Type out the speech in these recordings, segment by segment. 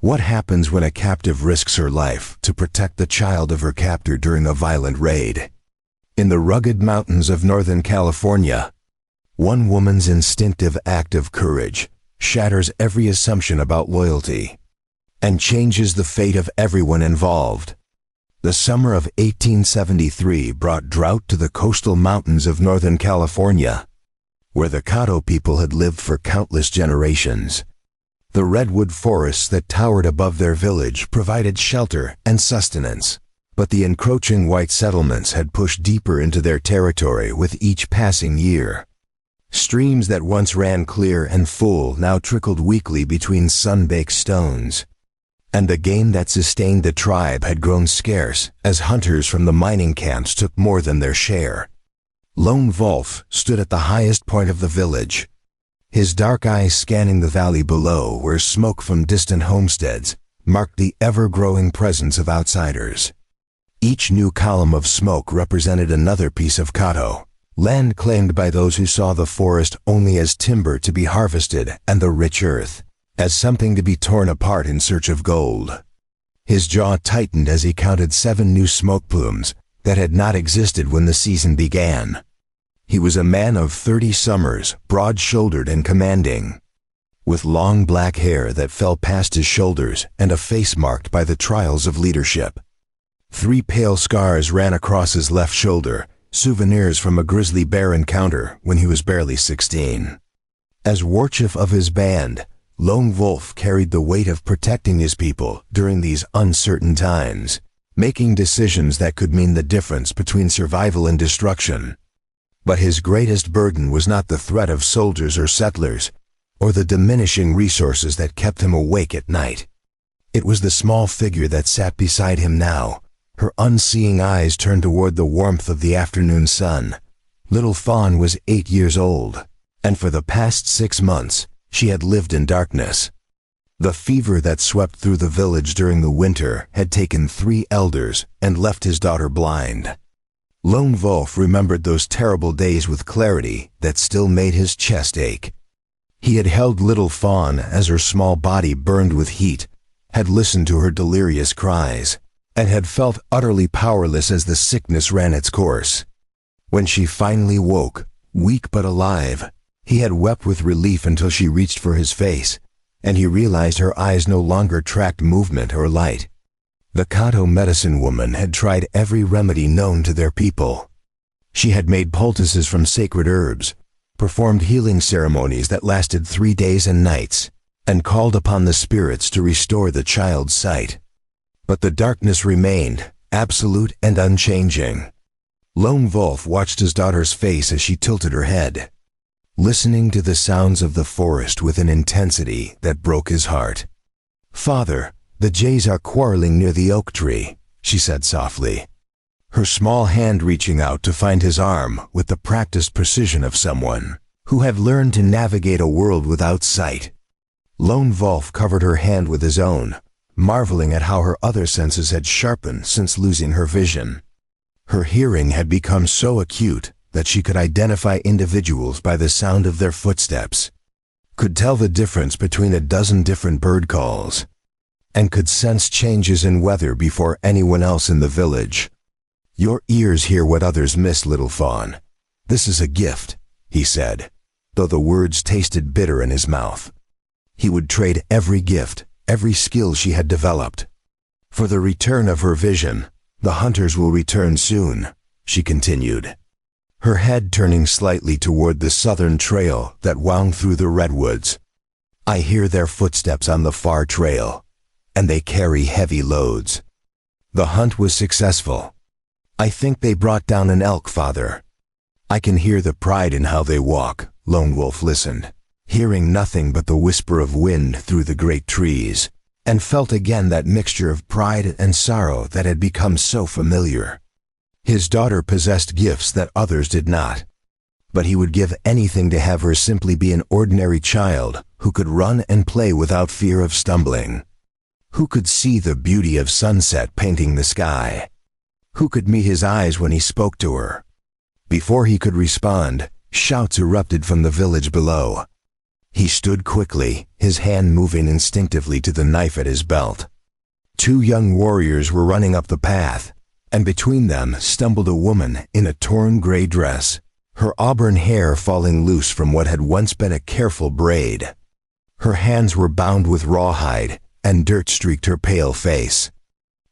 What happens when a captive risks her life to protect the child of her captor during a violent raid? In the rugged mountains of Northern California, one woman's instinctive act of courage shatters every assumption about loyalty and changes the fate of everyone involved. The summer of 1873 brought drought to the coastal mountains of Northern California, where the Cahto people had lived for countless generations. The redwood forests that towered above their village provided shelter and sustenance, but the encroaching white settlements had pushed deeper into their territory with each passing year. Streams that once ran clear and full now trickled weakly between sun-baked stones, and the game that sustained the tribe had grown scarce as hunters from the mining camps took more than their share. Lone Wolf stood at the highest point of the village, his dark eyes scanning the valley below where smoke from distant homesteads marked the ever-growing presence of outsiders. Each new column of smoke represented another piece of Cahto, land claimed by those who saw the forest only as timber to be harvested and the rich earth as something to be torn apart in search of gold. His jaw tightened as he counted 7 new smoke plumes that had not existed when the season began. He was a man of 30 summers, broad-shouldered and commanding, with long black hair that fell past his shoulders and a face marked by the trials of leadership. 3 pale scars ran across his left shoulder, souvenirs from a grizzly bear encounter when he was barely 16. As Warchief of his band, Lone Wolf carried the weight of protecting his people during these uncertain times, making decisions that could mean the difference between survival and destruction. But his greatest burden was not the threat of soldiers or settlers, or the diminishing resources that kept him awake at night. It was the small figure that sat beside him now, her unseeing eyes turned toward the warmth of the afternoon sun. Little Fawn was 8 years old, and for the past 6 months, she had lived in darkness. The fever that swept through the village during the winter had taken 3 elders and left his daughter blind. Lone Wolf remembered those terrible days with clarity that still made his chest ache. He had held Little Fawn as her small body burned with heat, had listened to her delirious cries, and had felt utterly powerless as the sickness ran its course. When she finally woke, weak but alive, he had wept with relief until she reached for his face, and he realized her eyes no longer tracked movement or light. The Cahto medicine woman had tried every remedy known to their people. She had made poultices from sacred herbs, performed healing ceremonies that lasted 3 days and nights, and called upon the spirits to restore the child's sight. But the darkness remained, absolute and unchanging. Lone Wolf watched his daughter's face as she tilted her head, listening to the sounds of the forest with an intensity that broke his heart. "Father, the jays are quarreling near the oak tree," she said softly, her small hand reaching out to find his arm with the practiced precision of someone who had learned to navigate a world without sight. Lone Wolf covered her hand with his own, marveling at how her other senses had sharpened since losing her vision. Her hearing had become so acute that she could identify individuals by the sound of their footsteps, could tell the difference between a dozen different bird calls, and could sense changes in weather before anyone else in the village. "Your ears hear what others miss, Little Fawn. This is a gift," he said, though the words tasted bitter in his mouth. He would trade every gift, every skill she had developed, for the return of her vision. "The hunters will return soon," she continued, her head turning slightly toward the southern trail that wound through the redwoods. "I hear their footsteps on the far trail, and they carry heavy loads. The hunt was successful. I think they brought down an elk, Father. I can hear the pride in how they walk." Lone Wolf listened, hearing nothing but the whisper of wind through the great trees, and felt again that mixture of pride and sorrow that had become so familiar. His daughter possessed gifts that others did not, but he would give anything to have her simply be an ordinary child who could run and play without fear of stumbling, who could see the beauty of sunset painting the sky, who could meet his eyes when he spoke to her. Before he could respond, shouts erupted from the village below. He stood quickly, his hand moving instinctively to the knife at his belt. 2 young warriors were running up the path, and between them stumbled a woman in a torn gray dress, her auburn hair falling loose from what had once been a careful braid. Her hands were bound with rawhide, and dirt streaked her pale face.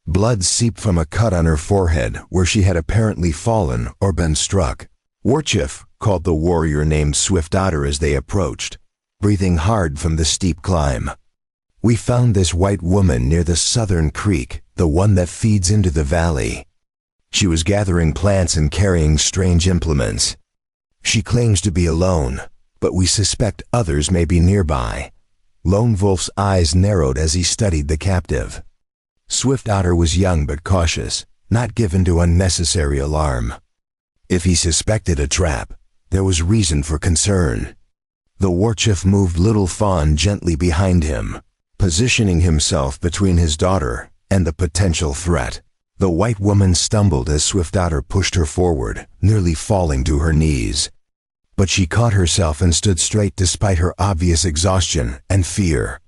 Blood seeped from a cut on her forehead where she had apparently fallen or been struck. "Warchief," called the warrior named Swift Otter as they approached, breathing hard from the steep climb. "We found this white woman near the southern creek, the one that feeds into the valley. She was gathering plants and carrying strange implements. She claims to be alone, but we suspect others may be nearby." Lone Wolf's eyes narrowed as he studied the captive. Swift Otter was young but cautious, not given to unnecessary alarm. If he suspected a trap, there was reason for concern. The Warchief moved Little Fawn gently behind him, positioning himself between his daughter and the potential threat. The white woman stumbled as Swift Otter pushed her forward, nearly falling to her knees. But she caught herself and stood straight despite her obvious exhaustion and fear.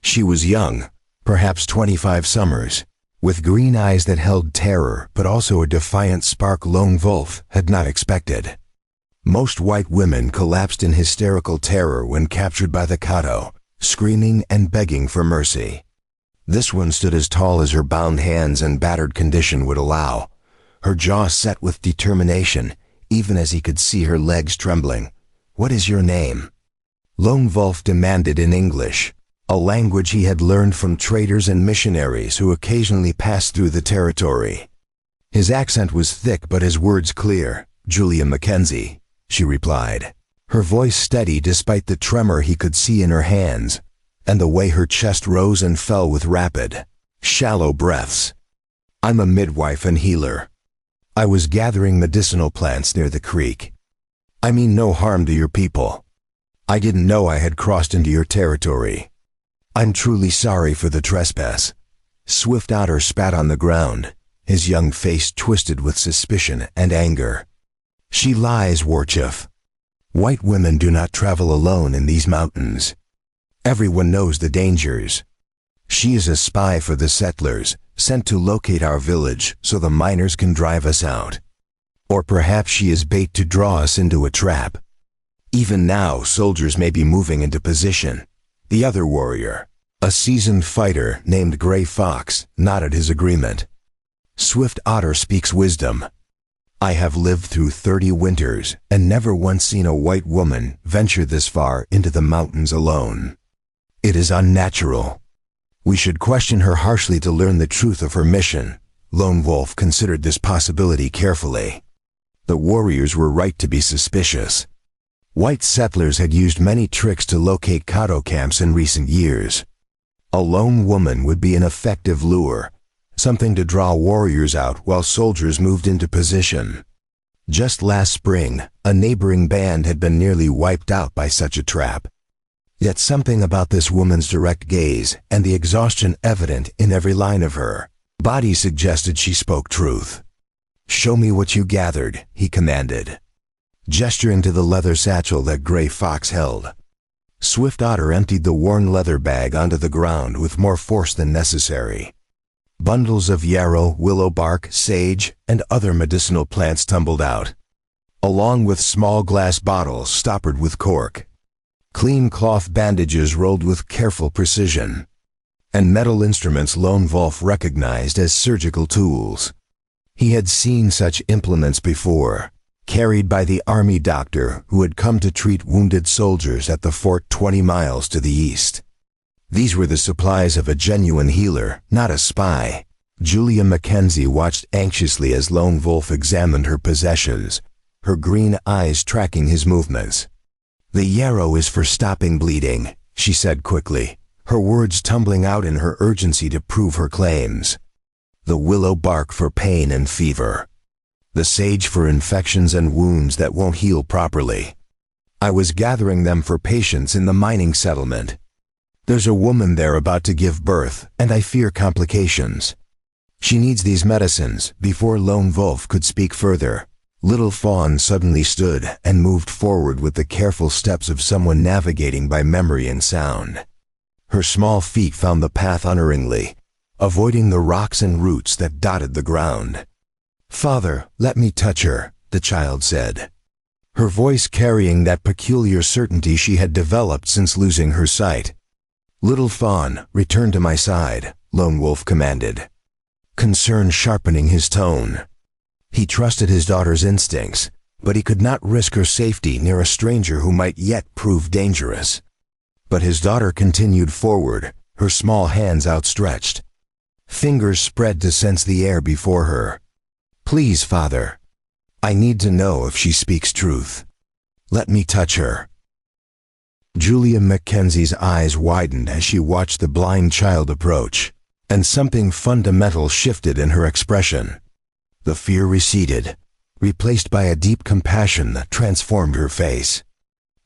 She was young, perhaps 25 summers, with green eyes that held terror but also a defiant spark Lone Wolf had not expected. Most white women collapsed in hysterical terror when captured by the Cahto, screaming and begging for mercy. This one stood as tall as her bound hands and battered condition would allow, her jaw set with determination, even as he could see her legs trembling. "What is your name?" Lone Wolf demanded in English, a language he had learned from traders and missionaries who occasionally passed through the territory. His accent was thick but his words clear. "Julia Mackenzie," she replied, her voice steady despite the tremor he could see in her hands, and the way her chest rose and fell with rapid, shallow breaths. "I'm a midwife and healer. I was gathering medicinal plants near the creek. I mean no harm to your people. I didn't know I had crossed into your territory. I'm truly sorry for the trespass." Swift Otter spat on the ground, his young face twisted with suspicion and anger. "She lies, Warchief. White women do not travel alone in these mountains. Everyone knows the dangers. She is a spy for the settlers, sent to locate our village so the miners can drive us out. Or perhaps she is bait to draw us into a trap. Even now, soldiers may be moving into position." The other warrior, a seasoned fighter named Gray Fox, nodded his agreement. "Swift Otter speaks wisdom. I have lived through 30 winters and never once seen a white woman venture this far into the mountains alone. It is unnatural. We should question her harshly to learn the truth of her mission." Lone Wolf considered this possibility carefully. The warriors were right to be suspicious. White settlers had used many tricks to locate Cahto camps in recent years. A lone woman would be an effective lure, something to draw warriors out while soldiers moved into position. Just last spring, a neighboring band had been nearly wiped out by such a trap. Yet something about this woman's direct gaze and the exhaustion evident in every line of her body suggested she spoke truth. "Show me what you gathered," he commanded, gesturing to the leather satchel that Gray Fox held. Swift Otter emptied the worn leather bag onto the ground with more force than necessary. Bundles of yarrow, willow bark, sage, and other medicinal plants tumbled out, along with small glass bottles stoppered with cork. Clean cloth bandages rolled with careful precision, and metal instruments Lone Wolf recognized as surgical tools. He had seen such implements before, carried by the army doctor who had come to treat wounded soldiers at the fort 20 miles to the east. These were the supplies of a genuine healer, not a spy. Julia Mackenzie watched anxiously as Lone Wolf examined her possessions, her green eyes tracking his movements. "The yarrow is for stopping bleeding," she said quickly, her words tumbling out in her urgency to prove her claims. "The willow bark for pain and fever. The sage for infections and wounds that won't heal properly. I was gathering them for patients in the mining settlement. There's a woman there about to give birth, and I fear complications. She needs these medicines." Before Lone Wolf could speak further, Little Fawn suddenly stood and moved forward with the careful steps of someone navigating by memory and sound. Her small feet found the path unerringly, avoiding the rocks and roots that dotted the ground. "Father, let me touch her," the child said, her voice carrying that peculiar certainty she had developed since losing her sight. "Little Fawn, return to my side," Lone Wolf commanded, concern sharpening his tone. He trusted his daughter's instincts, but he could not risk her safety near a stranger who might yet prove dangerous. But his daughter continued forward, her small hands outstretched. Fingers spread to sense the air before her. "Please, Father. I need to know if she speaks truth. Let me touch her." Julia Mackenzie's eyes widened as she watched the blind child approach, and something fundamental shifted in her expression. The fear receded, replaced by a deep compassion that transformed her face.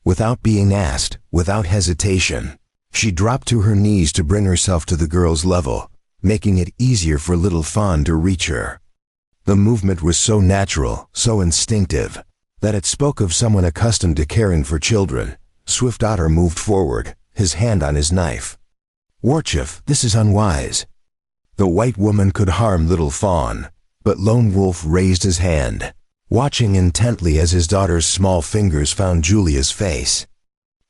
Without being asked, without hesitation, she dropped to her knees to bring herself to the girl's level, making it easier for Little Fawn to reach her. The movement was so natural, so instinctive, that it spoke of someone accustomed to caring for children. Swift Otter moved forward, his hand on his knife. "Warchief, this is unwise." The white woman could harm Little Fawn, but Lone Wolf raised his hand, watching intently as his daughter's small fingers found Julia's face.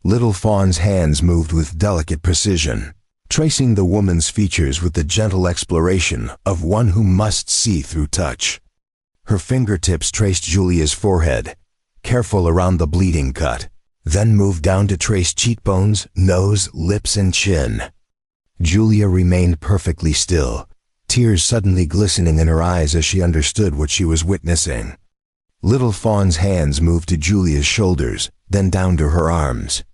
Little Fawn's hands moved with delicate precision, tracing the woman's features with the gentle exploration of one who must see through touch. Her fingertips traced Julia's forehead, careful around the bleeding cut, then moved down to trace cheekbones, nose, lips, and chin. Julia remained perfectly still, tears suddenly glistening in her eyes as she understood what she was witnessing. Little Fawn's hands moved to Julia's shoulders, then down to her arms,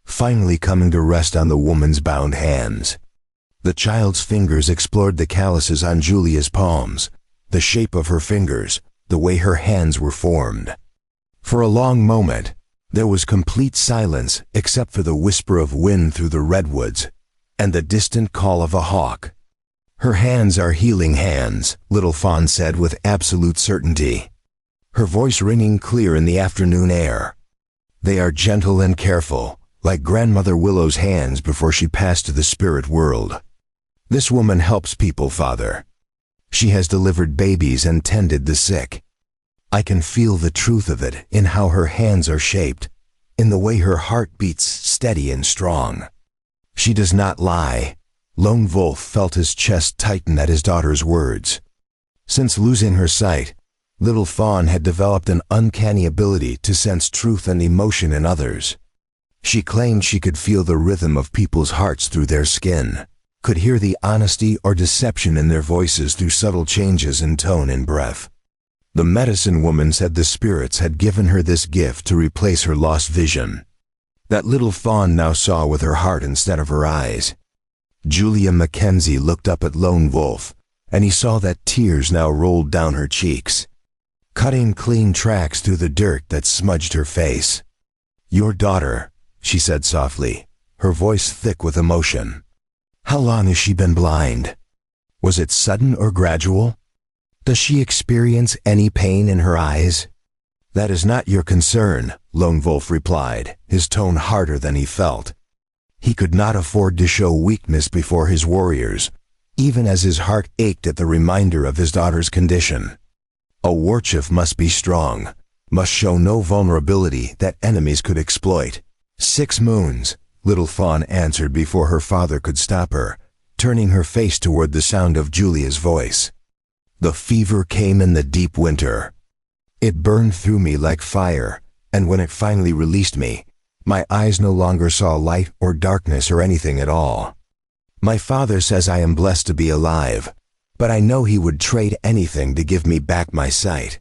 finally coming to rest on the woman's bound hands. The child's fingers explored the calluses on Julia's palms, the shape of her fingers, the way her hands were formed. For a long moment, there was complete silence except for the whisper of wind through the redwoods and the distant call of a hawk. "Her hands are healing hands," Little Fawn said with absolute certainty, her voice ringing clear in the afternoon air. "They are gentle and careful, like Grandmother Willow's hands before she passed to the spirit world. This woman helps people, Father. She has delivered babies and tended the sick. I can feel the truth of it in how her hands are shaped, in the way her heart beats steady and strong. She does not lie." Lone Wolf felt his chest tighten at his daughter's words. Since losing her sight, Little Fawn had developed an uncanny ability to sense truth and emotion in others. She claimed she could feel the rhythm of people's hearts through their skin, could hear the honesty or deception in their voices through subtle changes in tone and breath. The medicine woman said the spirits had given her this gift to replace her lost vision. That Little Fawn now saw with her heart instead of her eyes. Julia Mackenzie looked up at Lone Wolf, and he saw that tears now rolled down her cheeks, cutting clean tracks through the dirt that smudged her face. "Your daughter," she said softly, her voice thick with emotion. "How long has she been blind? Was it sudden or gradual? Does she experience any pain in her eyes?" "That is not your concern," Lone Wolf replied, his tone harder than he felt. He could not afford to show weakness before his warriors, even as his heart ached at the reminder of his daughter's condition. A Warchief must be strong, must show no vulnerability that enemies could exploit. "6 moons, Little Fawn answered before her father could stop her, turning her face toward the sound of Julia's voice. "The fever came in the deep winter. It burned through me like fire, and when it finally released me, my eyes no longer saw light or darkness or anything at all. My father says I am blessed to be alive, but I know he would trade anything to give me back my sight.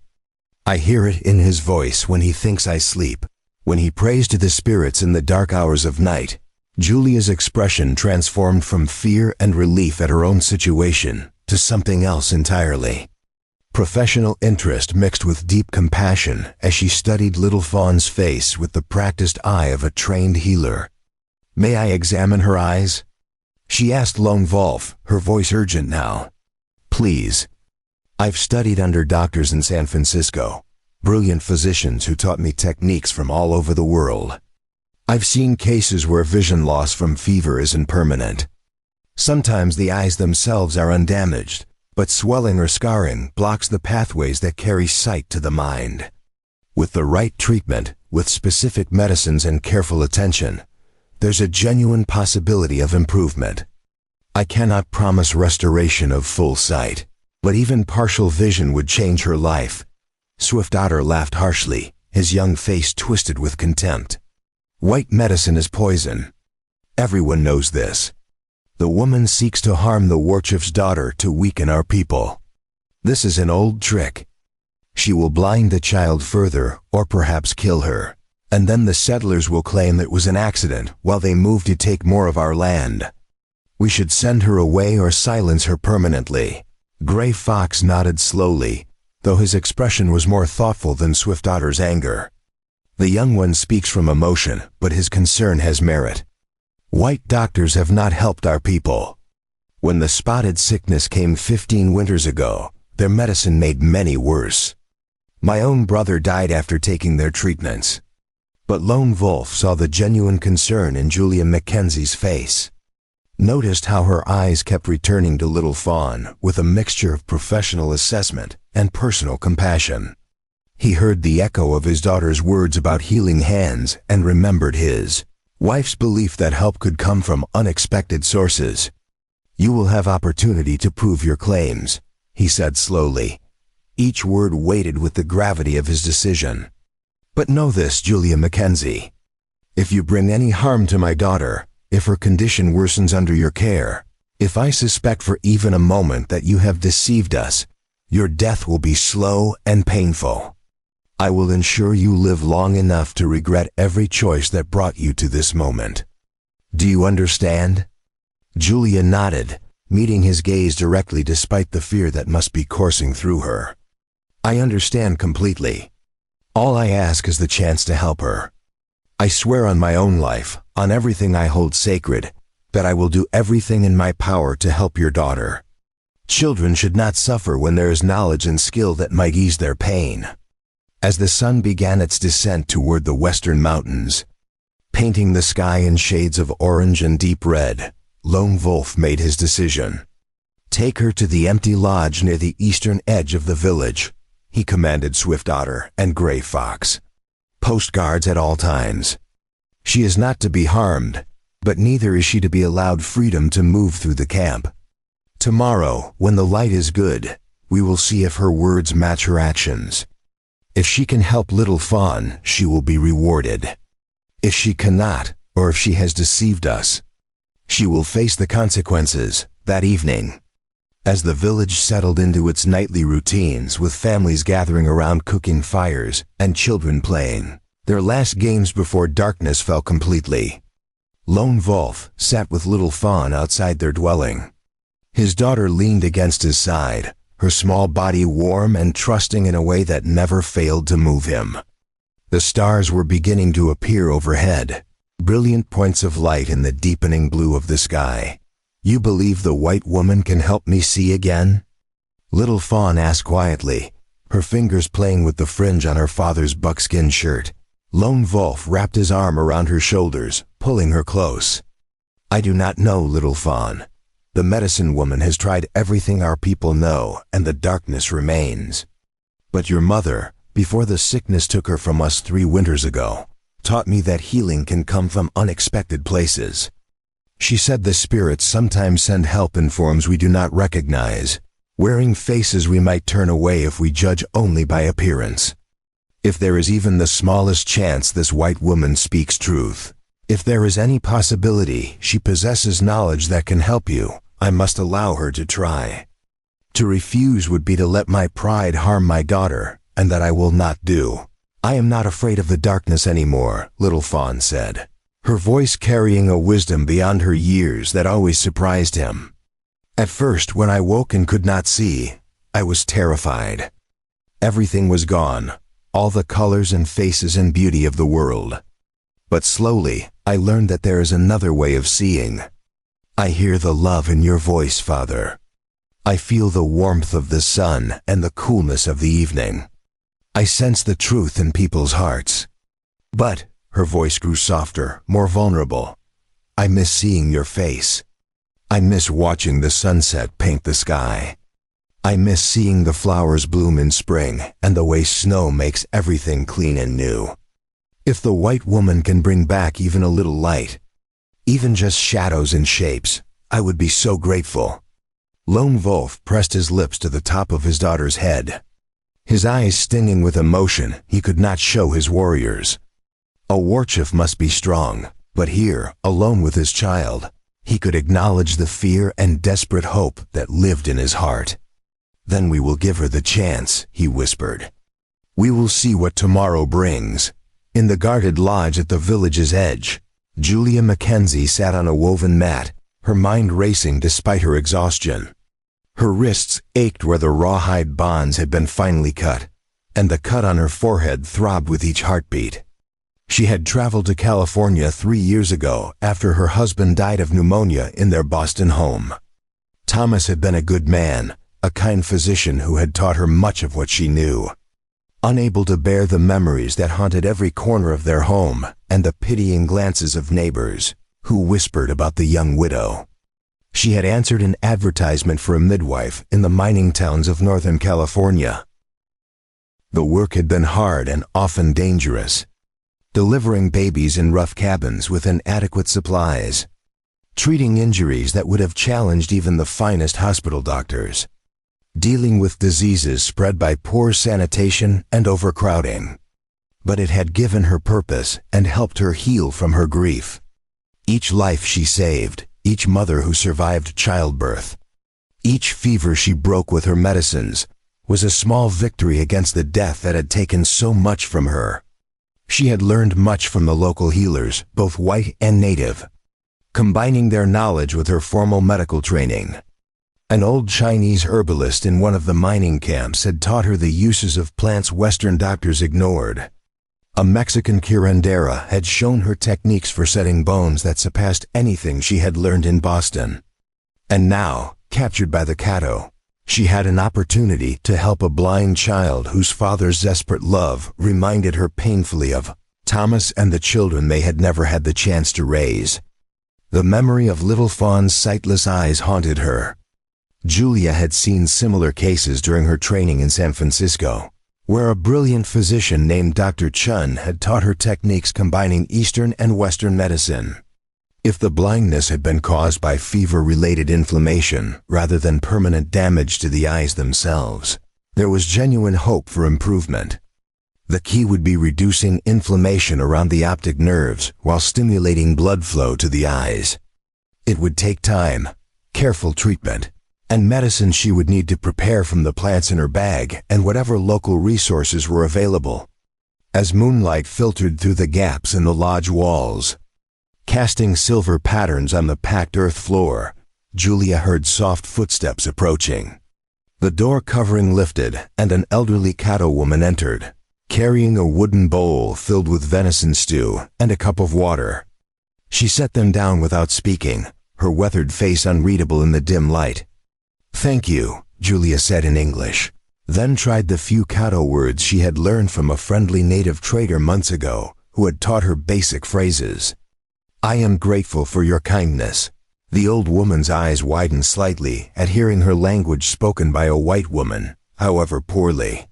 I hear it in his voice when he thinks I sleep, when he prays to the spirits in the dark hours of night." Julia's expression transformed from fear and relief at her own situation to something else entirely. Professional interest mixed with deep compassion as she studied Little Fawn's face with the practiced eye of a trained healer. "May I examine her eyes?" she asked Lone Wolf, her voice urgent now. "Please. I've studied under doctors in San Francisco. brilliant physicians who taught me techniques from all over the world. I've seen cases where vision loss from fever isn't permanent. Sometimes the eyes themselves are undamaged, but swelling or scarring blocks the pathways that carry sight to the mind. With the right treatment, with specific medicines and careful attention, there's a genuine possibility of improvement. I cannot promise restoration of full sight, but even partial vision would change her life. Swift Otter laughed harshly, his young face twisted with contempt. White medicine is poison. Everyone knows this. The woman seeks to harm the Warchief's daughter to weaken our people. This is an old trick. She will blind the child further, or perhaps kill her, and then the settlers will claim it was an accident while they move to take more of our land. We should send her away or silence her permanently. Gray Fox nodded slowly, though his expression was more thoughtful than Swift Otter's anger. The young one speaks from emotion, but his concern has merit. White doctors have not helped our people. When the spotted sickness came 15 winters ago, their medicine made many worse. My own brother died after taking their treatments. But Lone Wolf saw the genuine concern in Julia Mackenzie's face. Noticed how her eyes kept returning to Little Fawn with a mixture of professional assessment and personal compassion. He heard the echo of his daughter's words about healing hands and remembered his wife's belief that help could come from unexpected sources. You will have opportunity to prove your claims, he said slowly. Each word weighted with the gravity of his decision. But know this, Julia Mackenzie. If you bring any harm to my daughter, if her condition worsens under your care, if I suspect for even a moment that you have deceived us, your death will be slow and painful. I will ensure you live long enough to regret every choice that brought you to this moment. Do you understand? Julia nodded, meeting his gaze directly despite the fear that must be coursing through her. I understand completely. All I ask is the chance to help her. I swear on my own life, on everything I hold sacred, that I will do everything in my power to help your daughter. Children should not suffer when there is knowledge and skill that might ease their pain. As the sun began its descent toward the western mountains, painting the sky in shades of orange and deep red, Lone Wolf made his decision. Take her to the empty lodge near the eastern edge of the village, he commanded Swift Otter and Gray Fox. Post guards at all times. She is not to be harmed, but neither is she to be allowed freedom to move through the camp. Tomorrow, when the light is good, we will see if her words match her actions. If she can help Little Fawn, she will be rewarded. If she cannot, or if she has deceived us, she will face the consequences that evening. As the village settled into its nightly routines with families gathering around cooking fires and children playing their last games before darkness fell completely, Lone Wolf sat with Little Fawn outside their dwelling. His daughter leaned against his side, her small body warm and trusting in a way that never failed to move him. The stars were beginning to appear overhead, brilliant points of light in the deepening blue of the sky. You believe the white woman can help me see again? Little Fawn asked quietly, her fingers playing with the fringe on her father's buckskin shirt. Lone Wolf wrapped his arm around her shoulders, pulling her close. I do not know, Little Fawn. The medicine woman has tried everything our people know, and the darkness remains. But your mother, before the sickness took her from us 3 winters ago, taught me that healing can come from unexpected places. She said the spirits sometimes send help in forms we do not recognize, wearing faces we might turn away if we judge only by appearance. If there is even the smallest chance this white woman speaks truth, if there is any possibility she possesses knowledge that can help you, I must allow her to try. To refuse would be to let my pride harm my daughter, and that I will not do. I am not afraid of the darkness anymore, Little Fawn said, her voice carrying a wisdom beyond her years that always surprised him. At first, when I woke and could not see, I was terrified. Everything was gone, all the colors and faces and beauty of the world. But slowly, I learned that there is another way of seeing. I hear the love in your voice, Father. I feel the warmth of the sun and the coolness of the evening. I sense the truth in people's hearts. But, her voice grew softer, more vulnerable. I miss seeing your face. I miss watching the sunset paint the sky. I miss seeing the flowers bloom in spring and the way snow makes everything clean and new. If the white woman can bring back even a little light, even just shadows and shapes, I would be so grateful. Lone Wolf pressed his lips to the top of his daughter's head. His eyes stinging with emotion, he could not show his warriors. A Warchief must be strong, but here, alone with his child, he could acknowledge the fear and desperate hope that lived in his heart. Then we will give her the chance, he whispered. We will see what tomorrow brings. In the guarded lodge at the village's edge, Julia Mackenzie sat on a woven mat, her mind racing despite her exhaustion. Her wrists ached where the rawhide bonds had been finely cut, and the cut on her forehead throbbed with each heartbeat. She had traveled to California 3 years ago after her husband died of pneumonia in their Boston home. Thomas had been a good man, a kind physician who had taught her much of what she knew. Unable to bear the memories that haunted every corner of their home and the pitying glances of neighbors who whispered about the young widow, she had answered an advertisement for a midwife in the mining towns of Northern California. The work had been hard and often dangerous, delivering babies in rough cabins with inadequate supplies, treating injuries that would have challenged even the finest hospital doctors, dealing with diseases spread by poor sanitation and overcrowding. But it had given her purpose and helped her heal from her grief. Each life she saved, each mother who survived childbirth, each fever she broke with her medicines, was a small victory against the death that had taken so much from her. She had learned much from the local healers, both white and native, combining their knowledge with her formal medical training. An old Chinese herbalist in one of the mining camps had taught her the uses of plants Western doctors ignored. A Mexican curandera had shown her techniques for setting bones that surpassed anything she had learned in Boston. And now, captured by the Cahto, she had an opportunity to help a blind child whose father's desperate love reminded her painfully of Thomas and the children they had never had the chance to raise. The memory of little Fawn's sightless eyes haunted her. Julia had seen similar cases during her training in San Francisco, where a brilliant physician named Dr. Chun had taught her techniques combining Eastern and Western medicine. If the blindness had been caused by fever-related inflammation rather than permanent damage to the eyes themselves, there was genuine hope for improvement. The key would be reducing inflammation around the optic nerves while stimulating blood flow to the eyes. It would take time, careful treatment, and medicine she would need to prepare from the plants in her bag and whatever local resources were available. As moonlight filtered through the gaps in the lodge walls, casting silver patterns on the packed earth floor, Julia heard soft footsteps approaching. The door covering lifted and an elderly Cahto woman entered, carrying a wooden bowl filled with venison stew and a cup of water. She set them down without speaking, her weathered face unreadable in the dim light. "Thank you," Julia said in English, then tried the few Cahto words she had learned from a friendly native trader months ago who had taught her basic phrases. "I am grateful for your kindness." The old woman's eyes widened slightly at hearing her language spoken by a white woman, however poorly.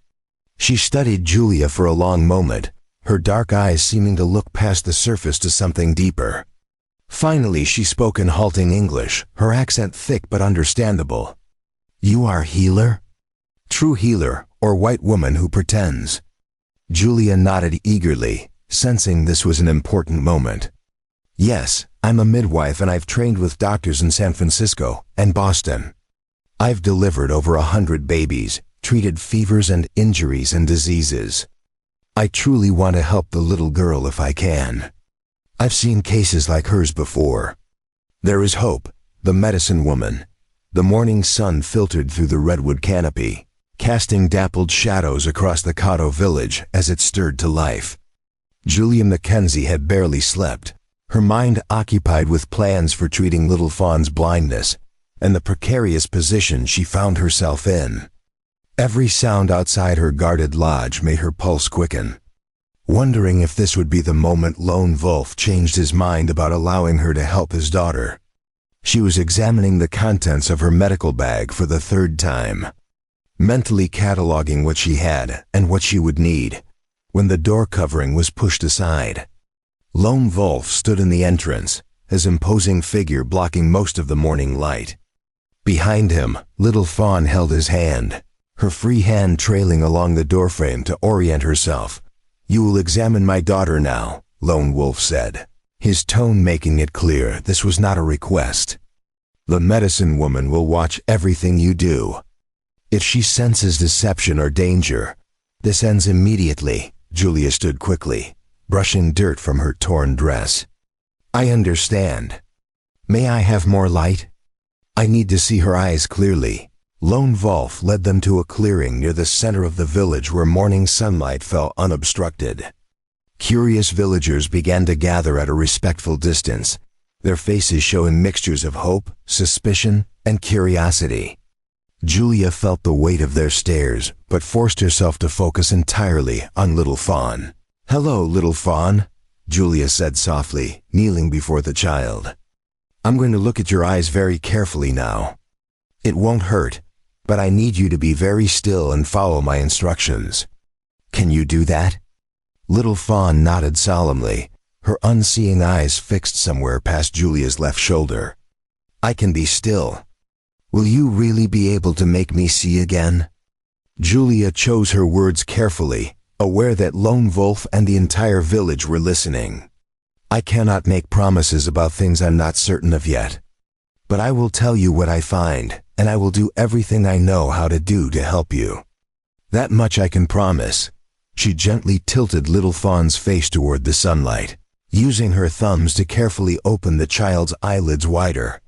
She studied Julia for a long moment, her dark eyes seeming to look past the surface to something deeper. Finally she spoke in halting English, her accent thick but understandable. "You are healer?" "True healer, or white woman who pretends." Julia nodded eagerly, sensing this was an important moment. "Yes, I'm a midwife and I've trained with doctors in San Francisco and Boston. I've delivered over 100 babies, treated fevers and injuries and diseases. I truly want to help the little girl if I can. I've seen cases like hers before. There is hope," the medicine woman. The morning sun filtered through the redwood canopy, casting dappled shadows across the Cahto village as it stirred to life. Julia Mackenzie had barely slept, her mind occupied with plans for treating little Fawn's blindness and the precarious position she found herself in. Every sound outside her guarded lodge made her pulse quicken. Wondering if this would be the moment Lone Wolf changed his mind about allowing her to help his daughter. She was examining the contents of her medical bag for the third time, mentally cataloging what she had and what she would need, when the door covering was pushed aside. Lone Wolf stood in the entrance, his imposing figure blocking most of the morning light. Behind him, Little Fawn held his hand, her free hand trailing along the doorframe to orient herself. "You will examine my daughter now," Lone Wolf said, his tone making it clear this was not a request. "The medicine woman will watch everything you do. If she senses deception or danger, this ends immediately." Julia stood quickly, brushing dirt from her torn dress. "I understand. May I have more light? I need to see her eyes clearly." Lone Wolf led them to a clearing near the center of the village where morning sunlight fell unobstructed. Curious villagers began to gather at a respectful distance, their faces showing mixtures of hope, suspicion, and curiosity. Julia felt the weight of their stares, but forced herself to focus entirely on Little Fawn. "Hello, Little Fawn," Julia said softly, kneeling before the child. "I'm going to look at your eyes very carefully now. It won't hurt, but I need you to be very still and follow my instructions. Can you do that?" Little Fawn nodded solemnly, her unseeing eyes fixed somewhere past Julia's left shoulder. "I can be still. Will you really be able to make me see again?" Julia chose her words carefully, aware that Lone Wolf and the entire village were listening. "I cannot make promises about things I'm not certain of yet. But I will tell you what I find, and I will do everything I know how to do to help you. That much I can promise." She gently tilted Little Fawn's face toward the sunlight, using her thumbs to carefully open the child's eyelids wider.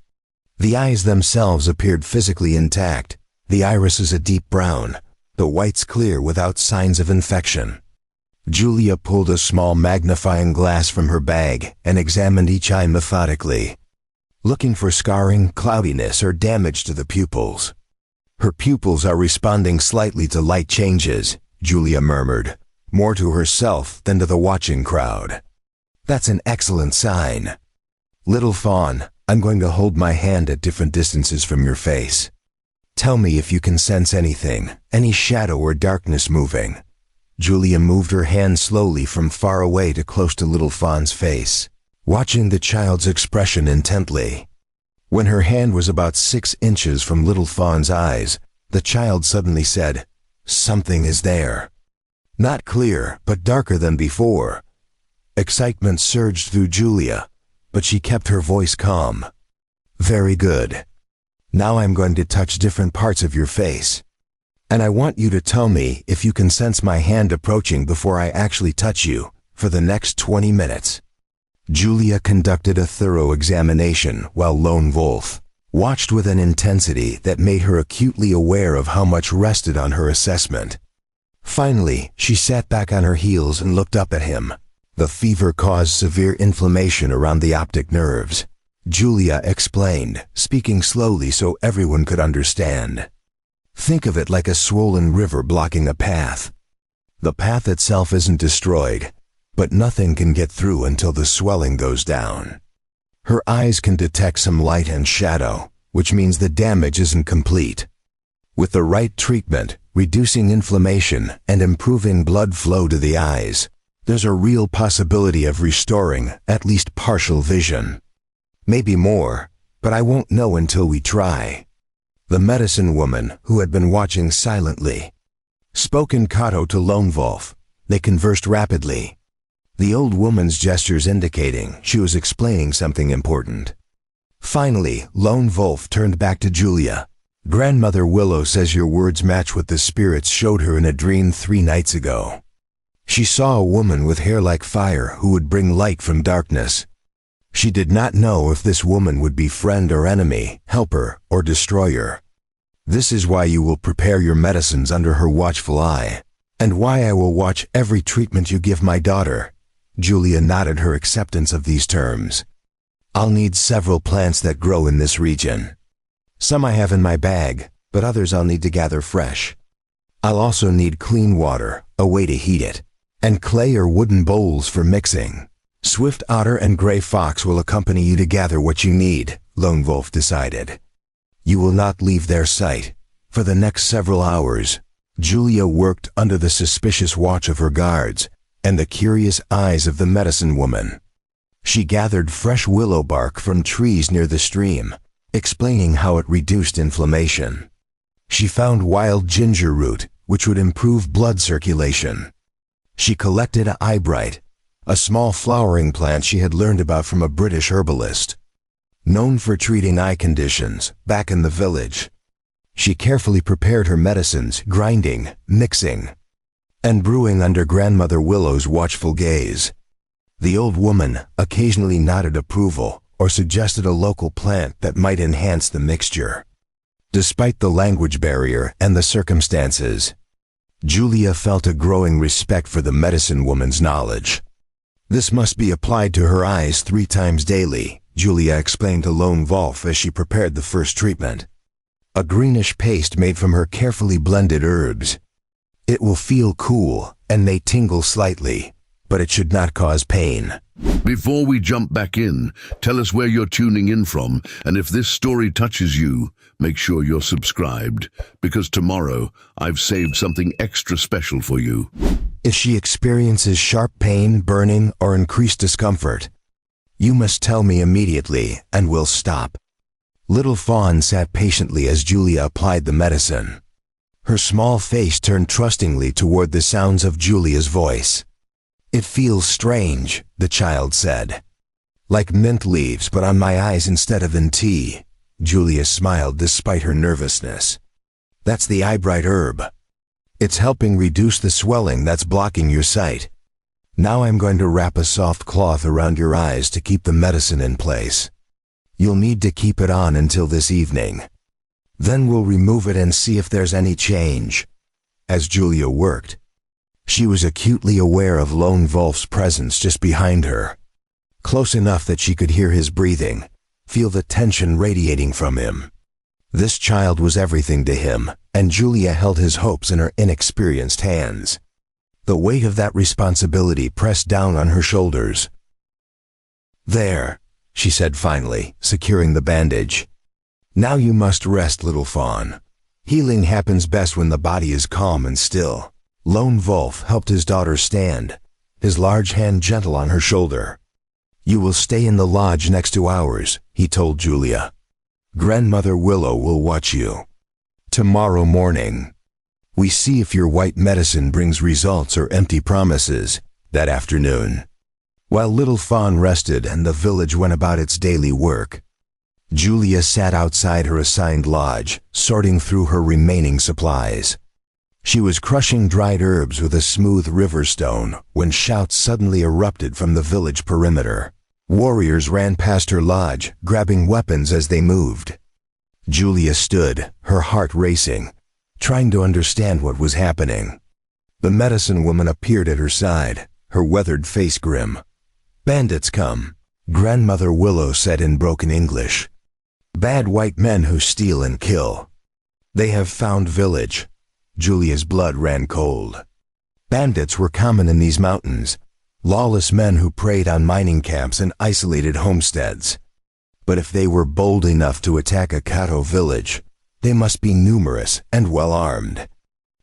The eyes themselves appeared physically intact, the irises a deep brown, the whites clear without signs of infection. Julia pulled a small magnifying glass from her bag and examined each eye methodically, looking for scarring, cloudiness, or damage to the pupils. "Her pupils are responding slightly to light changes," Julia murmured, more to herself than to the watching crowd. "That's an excellent sign. Little Fawn, I'm going to hold my hand at different distances from your face. Tell me if you can sense anything, any shadow or darkness moving." Julia moved her hand slowly from far away to close to Little Fawn's face, watching the child's expression intently. When her hand was about 6 inches from Little Fawn's eyes, the child suddenly said, "Something is there." Not clear, but darker than before. Excitement surged through Julia, but she kept her voice calm. "Very good. Now I'm going to touch different parts of your face. And I want you to tell me if you can sense my hand approaching before I actually touch you, for the next 20 minutes. Julia conducted a thorough examination while Lone Wolf watched with an intensity that made her acutely aware of how much rested on her assessment. Finally, she sat back on her heels and looked up at him. The fever caused severe inflammation around the optic nerves, Julia explained, speaking slowly so everyone could understand. Think of it like a swollen river blocking a path. The path itself isn't destroyed, but nothing can get through until the swelling goes down. Her eyes can detect some light and shadow, which means the damage isn't complete. With the right treatment, reducing inflammation and improving blood flow to the eyes, there's a real possibility of restoring at least partial vision. Maybe more, but I won't know until we try. The medicine woman, who had been watching silently, spoke in Cahto to Lone Wolf. They conversed rapidly, the old woman's gestures indicating she was explaining something important. Finally, Lone Wolf turned back to Julia. "Grandmother Willow says your words match what the spirits showed her in a dream 3 nights ago. She saw a woman with hair like fire who would bring light from darkness. She did not know if this woman would be friend or enemy, helper or destroyer. This is why you will prepare your medicines under her watchful eye, and why I will watch every treatment you give my daughter." Julia nodded her acceptance of these terms. "I'll need several plants that grow in this region. Some I have in my bag, but others I'll need to gather fresh. I'll also need clean water, a way to heat it, and clay or wooden bowls for mixing. Swift Otter and Gray Fox will accompany you to gather what you need, Lone Wolf decided. You will not leave their sight. For the next several hours, Julia worked under the suspicious watch of her guards and the curious eyes of the medicine woman. She gathered fresh willow bark from trees near the stream, explaining how it reduced inflammation. She found wild ginger root, which would improve blood circulation. She collected eyebright, a small flowering plant she had learned about from a British herbalist, known for treating eye conditions, back in the village. She carefully prepared her medicines, grinding, mixing, and brewing under Grandmother Willow's watchful gaze. The old woman occasionally nodded approval or suggested a local plant that might enhance the mixture. Despite the language barrier and the circumstances, Julia felt a growing respect for the medicine woman's knowledge. This must be applied to her eyes 3 times daily, Julia explained to Lone Wolf as she prepared the first treatment. A greenish paste made from her carefully blended herbs. It will feel cool and may tingle slightly, but it should not cause pain. Before we jump back in, tell us where you're tuning in from, and if this story touches you, make sure you're subscribed, because tomorrow I've saved something extra special for you. If she experiences sharp pain, burning, or increased discomfort, you must tell me immediately and we'll stop. Little Fawn sat patiently as Julia applied the medicine. Her small face turned trustingly toward the sounds of Julia's voice. It feels strange, the child said. Like mint leaves, but on my eyes instead of in tea. Julia smiled despite her nervousness. That's the eyebright herb. It's helping reduce the swelling that's blocking your sight. Now I'm going to wrap a soft cloth around your eyes to keep the medicine in place. You'll need to keep it on until this evening. Then we'll remove it and see if there's any change. As Julia worked, she was acutely aware of Lone Wolf's presence just behind her, close enough that she could hear his breathing, feel the tension radiating from him. This child was everything to him, and Julia held his hopes in her inexperienced hands. The weight of that responsibility pressed down on her shoulders. There, she said finally, securing the bandage. Now you must rest, little fawn. Healing happens best when the body is calm and still. Lone Wolf helped his daughter stand, his large hand gentle on her shoulder. You will stay in the lodge next to ours, he told Julia. Grandmother Willow will watch you. Tomorrow morning, we see if your white medicine brings results or empty promises. That afternoon, while little Fawn rested and the village went about its daily work, Julia sat outside her assigned lodge, sorting through her remaining supplies. She was crushing dried herbs with a smooth river stone when shouts suddenly erupted from the village perimeter. Warriors ran past her lodge, grabbing weapons as they moved. Julia stood, her heart racing, trying to understand what was happening. The medicine woman appeared at her side, her weathered face grim. Bandits come, Grandmother Willow said in broken English. Bad white men who steal and kill. They have found village. Julia's blood ran cold. Bandits were common in these mountains, lawless men who preyed on mining camps and isolated homesteads. But if they were bold enough to attack a Cahto village, they must be numerous and well-armed.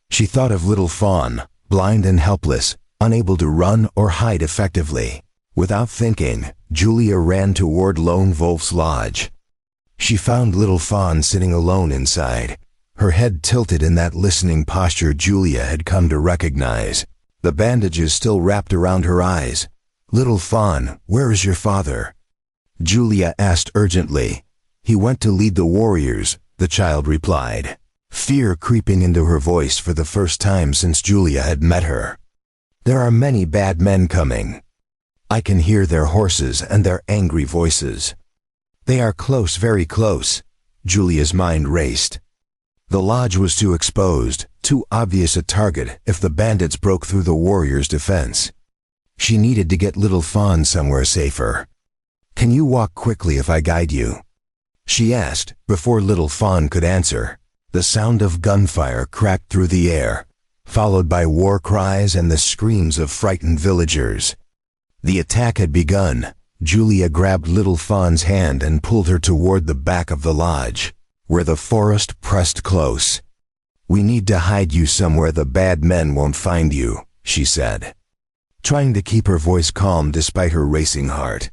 She thought of little Fawn, blind and helpless, unable to run or hide effectively. Without thinking, Julia ran toward Lone Wolf's lodge. She found little Fawn sitting alone inside, her head tilted in that listening posture Julia had come to recognize, the bandages still wrapped around her eyes. Little Fawn, where is your father? Julia asked urgently. He went to lead the warriors, the child replied, fear creeping into her voice for the first time since Julia had met her. There are many bad men coming. I can hear their horses and their angry voices. They are close, very close. Julia's mind raced. The lodge was too exposed, too obvious a target if the bandits broke through the warriors' defense. She needed to get little Fawn somewhere safer. Can you walk quickly if I guide you? She asked, before little Fawn could answer. The sound of gunfire cracked through the air, followed by war cries and the screams of frightened villagers. The attack had begun. Julia grabbed little Fawn's hand and pulled her toward the back of the lodge, where the forest pressed close. "We need to hide you somewhere the bad men won't find you," she said, trying to keep her voice calm despite her racing heart.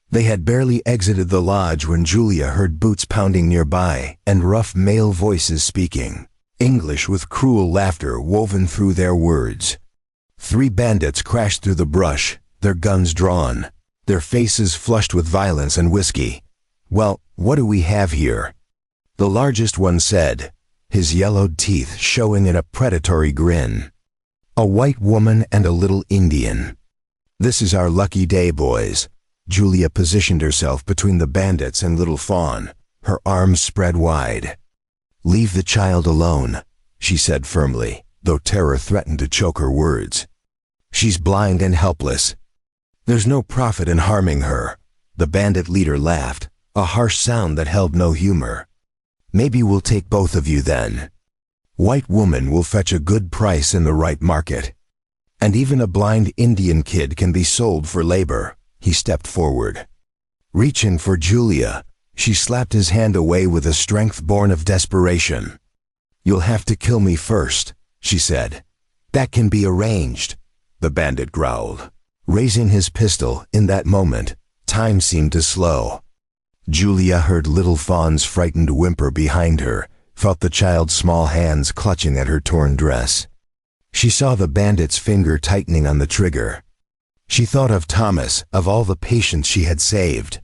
They had barely exited the lodge when Julia heard boots pounding nearby and rough male voices speaking, English with cruel laughter woven through their words. 3 bandits crashed through the brush, their guns drawn, their faces flushed with violence and whiskey. "Well, what do we have here?" The largest one said, his yellowed teeth showing in a predatory grin. "A white woman and a little Indian. This is our lucky day, boys." Julia positioned herself between the bandits and little Fawn, her arms spread wide. "Leave the child alone," she said firmly, though terror threatened to choke her words. "She's blind and helpless. There's no profit in harming her." The bandit leader laughed, a harsh sound that held no humor. "Maybe we'll take both of you then. White woman will fetch a good price in the right market. And even a blind Indian kid can be sold for labor." He stepped forward. Reaching for Julia, she slapped his hand away with a strength born of desperation. "You'll have to kill me first," she said. "That can be arranged," the bandit growled. Raising his pistol, in that moment, time seemed to slow. Julia heard little Fawn's frightened whimper behind her, felt the child's small hands clutching at her torn dress. She saw the bandit's finger tightening on the trigger. She thought of Thomas, of all the patients she had saved,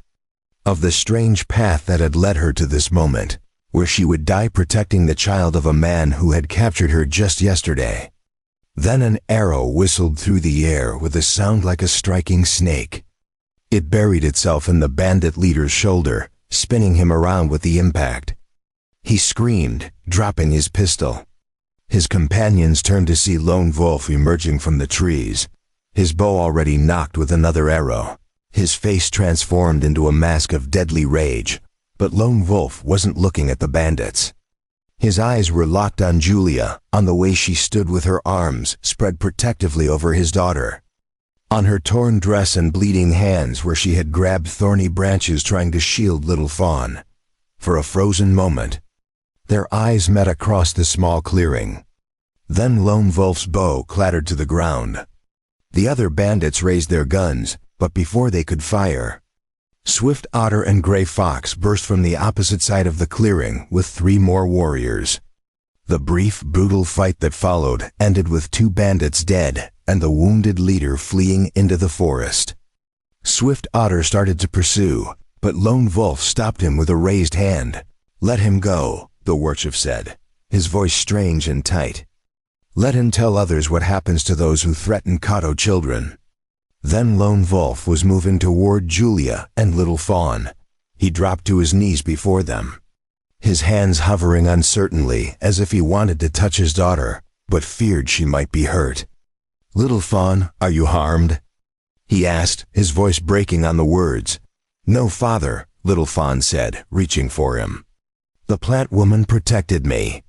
of the strange path that had led her to this moment, where she would die protecting the child of a man who had captured her just yesterday. Then an arrow whistled through the air with a sound like a striking snake. It buried itself in the bandit leader's shoulder, spinning him around with the impact. He screamed, dropping his pistol. His companions turned to see Lone Wolf emerging from the trees, his bow already knocked with another arrow, his face transformed into a mask of deadly rage. But Lone Wolf wasn't looking at the bandits. His eyes were locked on Julia, on the way she stood with her arms spread protectively over his daughter, on her torn dress and bleeding hands where she had grabbed thorny branches trying to shield little Fawn. For a frozen moment, their eyes met across the small clearing. Then Lone Wolf's bow clattered to the ground. The other bandits raised their guns, but before they could fire, Swift Otter and Gray Fox burst from the opposite side of the clearing with 3 more warriors. The brief, brutal fight that followed ended with 2 bandits dead and the wounded leader fleeing into the forest. Swift Otter started to pursue, but Lone Wolf stopped him with a raised hand. "Let him go," the Warchief said, his voice strange and tight. "Let him tell others what happens to those who threaten Cahto children." Then Lone Wolf was moving toward Julia and little Fawn. He dropped to his knees before them, his hands hovering uncertainly as if he wanted to touch his daughter, but feared she might be hurt. "Little Fawn, are you harmed?" he asked, his voice breaking on the words. "No, father," little Fawn said, reaching for him. "The plant woman protected me.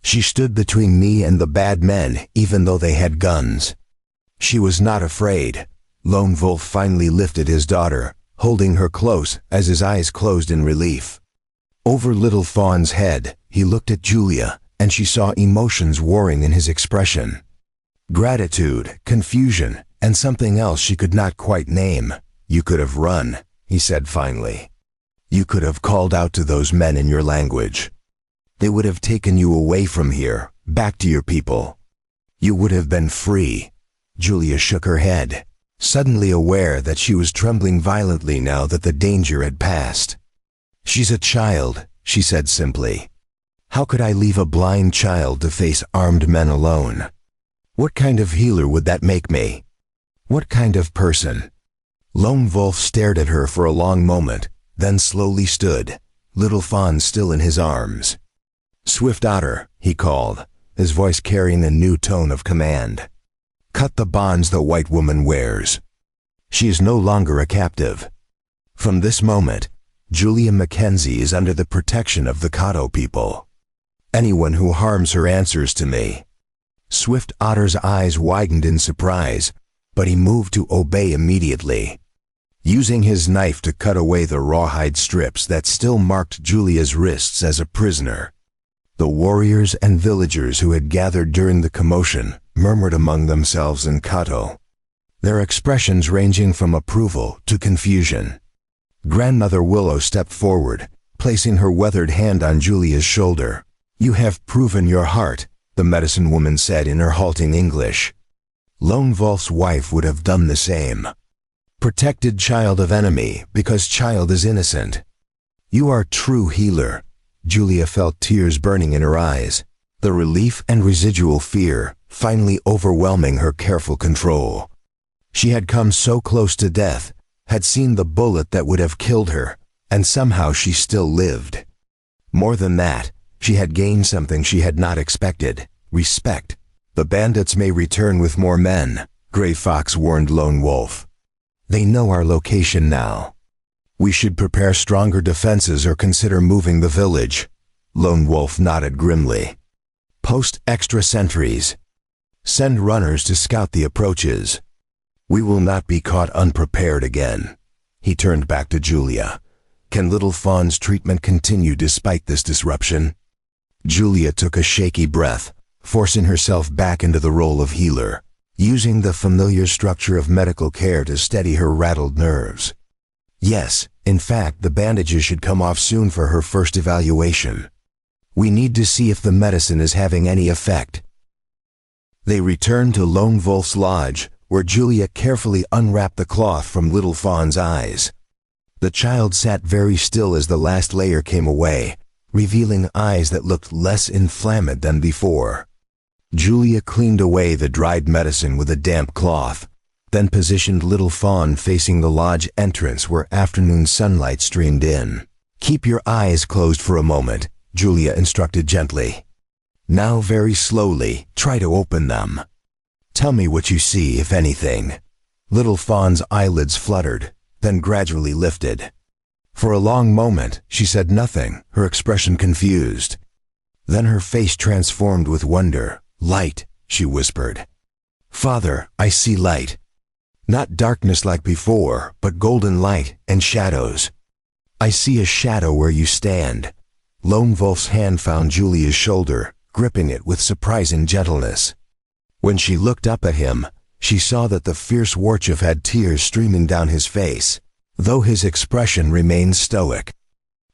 She stood between me and the bad men, even though they had guns. She was not afraid." Lone Wolf finally lifted his daughter, holding her close as his eyes closed in relief. Over little Fawn's head, he looked at Julia, and she saw emotions warring in his expression. Gratitude, confusion, and something else she could not quite name. "You could have run," he said finally. "You could have called out to those men in your language. They would have taken you away from here, back to your people. You would have been free." Julia shook her head, suddenly aware that she was trembling violently now that the danger had passed. "She's a child," she said simply. "How could I leave a blind child to face armed men alone? What kind of healer would that make me? What kind of person?" Lone Wolf stared at her for a long moment, then slowly stood, little Fawn still in his arms. "Swift Otter," he called, his voice carrying a new tone of command. "Cut the bonds the white woman wears. She is no longer a captive. From this moment, Julia Mackenzie is under the protection of the Cahto people. Anyone who harms her answers to me. Swift Otter's eyes widened in surprise, but he moved to obey immediately. Using his knife to cut away the rawhide strips that still marked Julia's wrists as a prisoner. The warriors and villagers who had gathered during the commotion murmured among themselves in Cahto, their expressions ranging from approval to confusion. Grandmother Willow stepped forward, placing her weathered hand on Julia's shoulder. "You have proven your heart," the medicine woman said in her halting English. Lone Wolf's wife would have done the same. "Protected child of enemy, because child is innocent. You are true healer." Julia felt tears burning in her eyes, the relief and residual fear finally overwhelming her careful control. She had come so close to death, had seen the bullet that would have killed her, and somehow she still lived. More than that, she had gained something she had not expected: respect. "The bandits may return with more men," Gray Fox warned Lone Wolf. "They know our location now. We should prepare stronger defenses or consider moving the village." Lone Wolf nodded grimly. "Post extra sentries. Send runners to scout the approaches. We will not be caught unprepared again." He turned back to Julia. "Can Little Fawn's treatment continue despite this disruption?" Julia took a shaky breath, forcing herself back into the role of healer, using the familiar structure of medical care to steady her rattled nerves. "Yes, in fact, the bandages should come off soon for her first evaluation. We need to see if the medicine is having any effect." They returned to Lone Wolf's lodge, where Julia carefully unwrapped the cloth from Little Fawn's eyes. The child sat very still as the last layer came away, revealing eyes that looked less inflamed than before. Julia cleaned away the dried medicine with a damp cloth, then positioned Little Fawn facing the lodge entrance where afternoon sunlight streamed in. "Keep your eyes closed for a moment," Julia instructed gently. "Now very slowly, try to open them. Tell me what you see, if anything." Little Fawn's eyelids fluttered, then gradually lifted. For a long moment, she said nothing, her expression confused. Then her face transformed with wonder. "Light," she whispered. "Father, I see light. Not darkness like before, but golden light and shadows. I see a shadow where you stand." Lone Wolf's hand found Julia's shoulder, gripping it with surprising gentleness. When she looked up at him, she saw that the fierce Warchief had tears streaming down his face, though his expression remained stoic.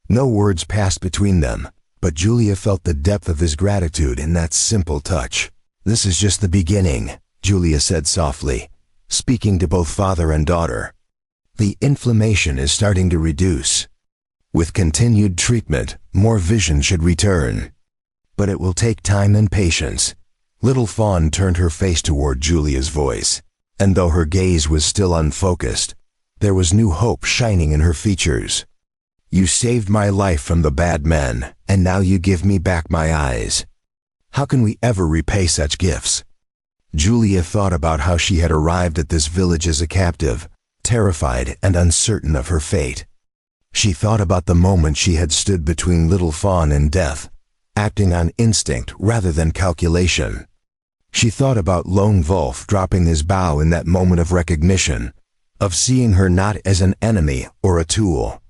No words passed between them, but Julia felt the depth of his gratitude in that simple touch. "This is just the beginning," Julia said softly, speaking to both father and daughter. "The inflammation is starting to reduce. With continued treatment, more vision should return. But it will take time and patience." Little Fawn turned her face toward Julia's voice, and though her gaze was still unfocused, there was new hope shining in her features. "You saved my life from the bad men, and now you give me back my eyes. How can we ever repay such gifts?" Julia thought about how she had arrived at this village as a captive, terrified and uncertain of her fate. She thought about the moment she had stood between Little Fawn and death, acting on instinct rather than calculation. She thought about Lone Wolf dropping his bow in that moment of recognition, of seeing her not as an enemy or a tool,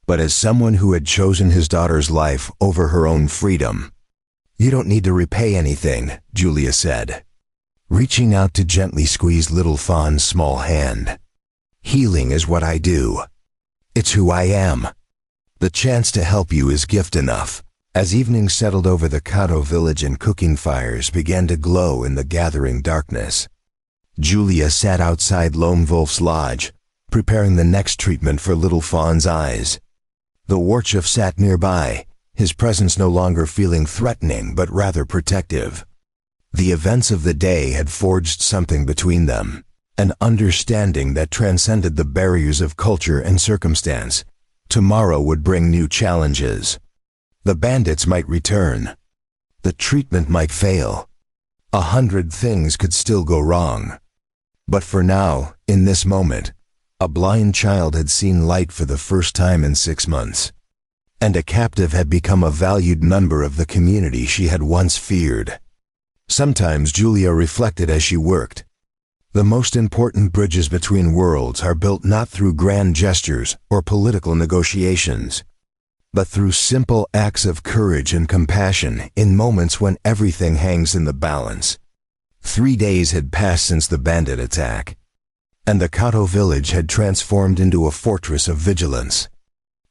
but as someone who had chosen his daughter's life over her own freedom. "You don't need to repay anything," Julia said, reaching out to gently squeeze Little Fawn's small hand. "Healing is what I do. It's who I am. The chance to help you is gift enough." As evening settled over the Cahto village and cooking fires began to glow in the gathering darkness, Julia sat outside Lone Wolf's lodge, preparing the next treatment for Little Fawn's eyes. The Warchief sat nearby, his presence no longer feeling threatening but rather protective. The events of the day had forged something between them, an understanding that transcended the barriers of culture and circumstance. Tomorrow would bring new challenges. The bandits might return. The treatment might fail. 100 things could still go wrong. But for now, in this moment, a blind child had seen light for the first time in 6 months, and a captive had become a valued member of the community she had once feared. Sometimes Julia reflected as she worked. The most important bridges between worlds are built not through grand gestures or political negotiations, but through simple acts of courage and compassion in moments when everything hangs in the balance. 3 days had passed since the bandit attack, and the Cahto village had transformed into a fortress of vigilance.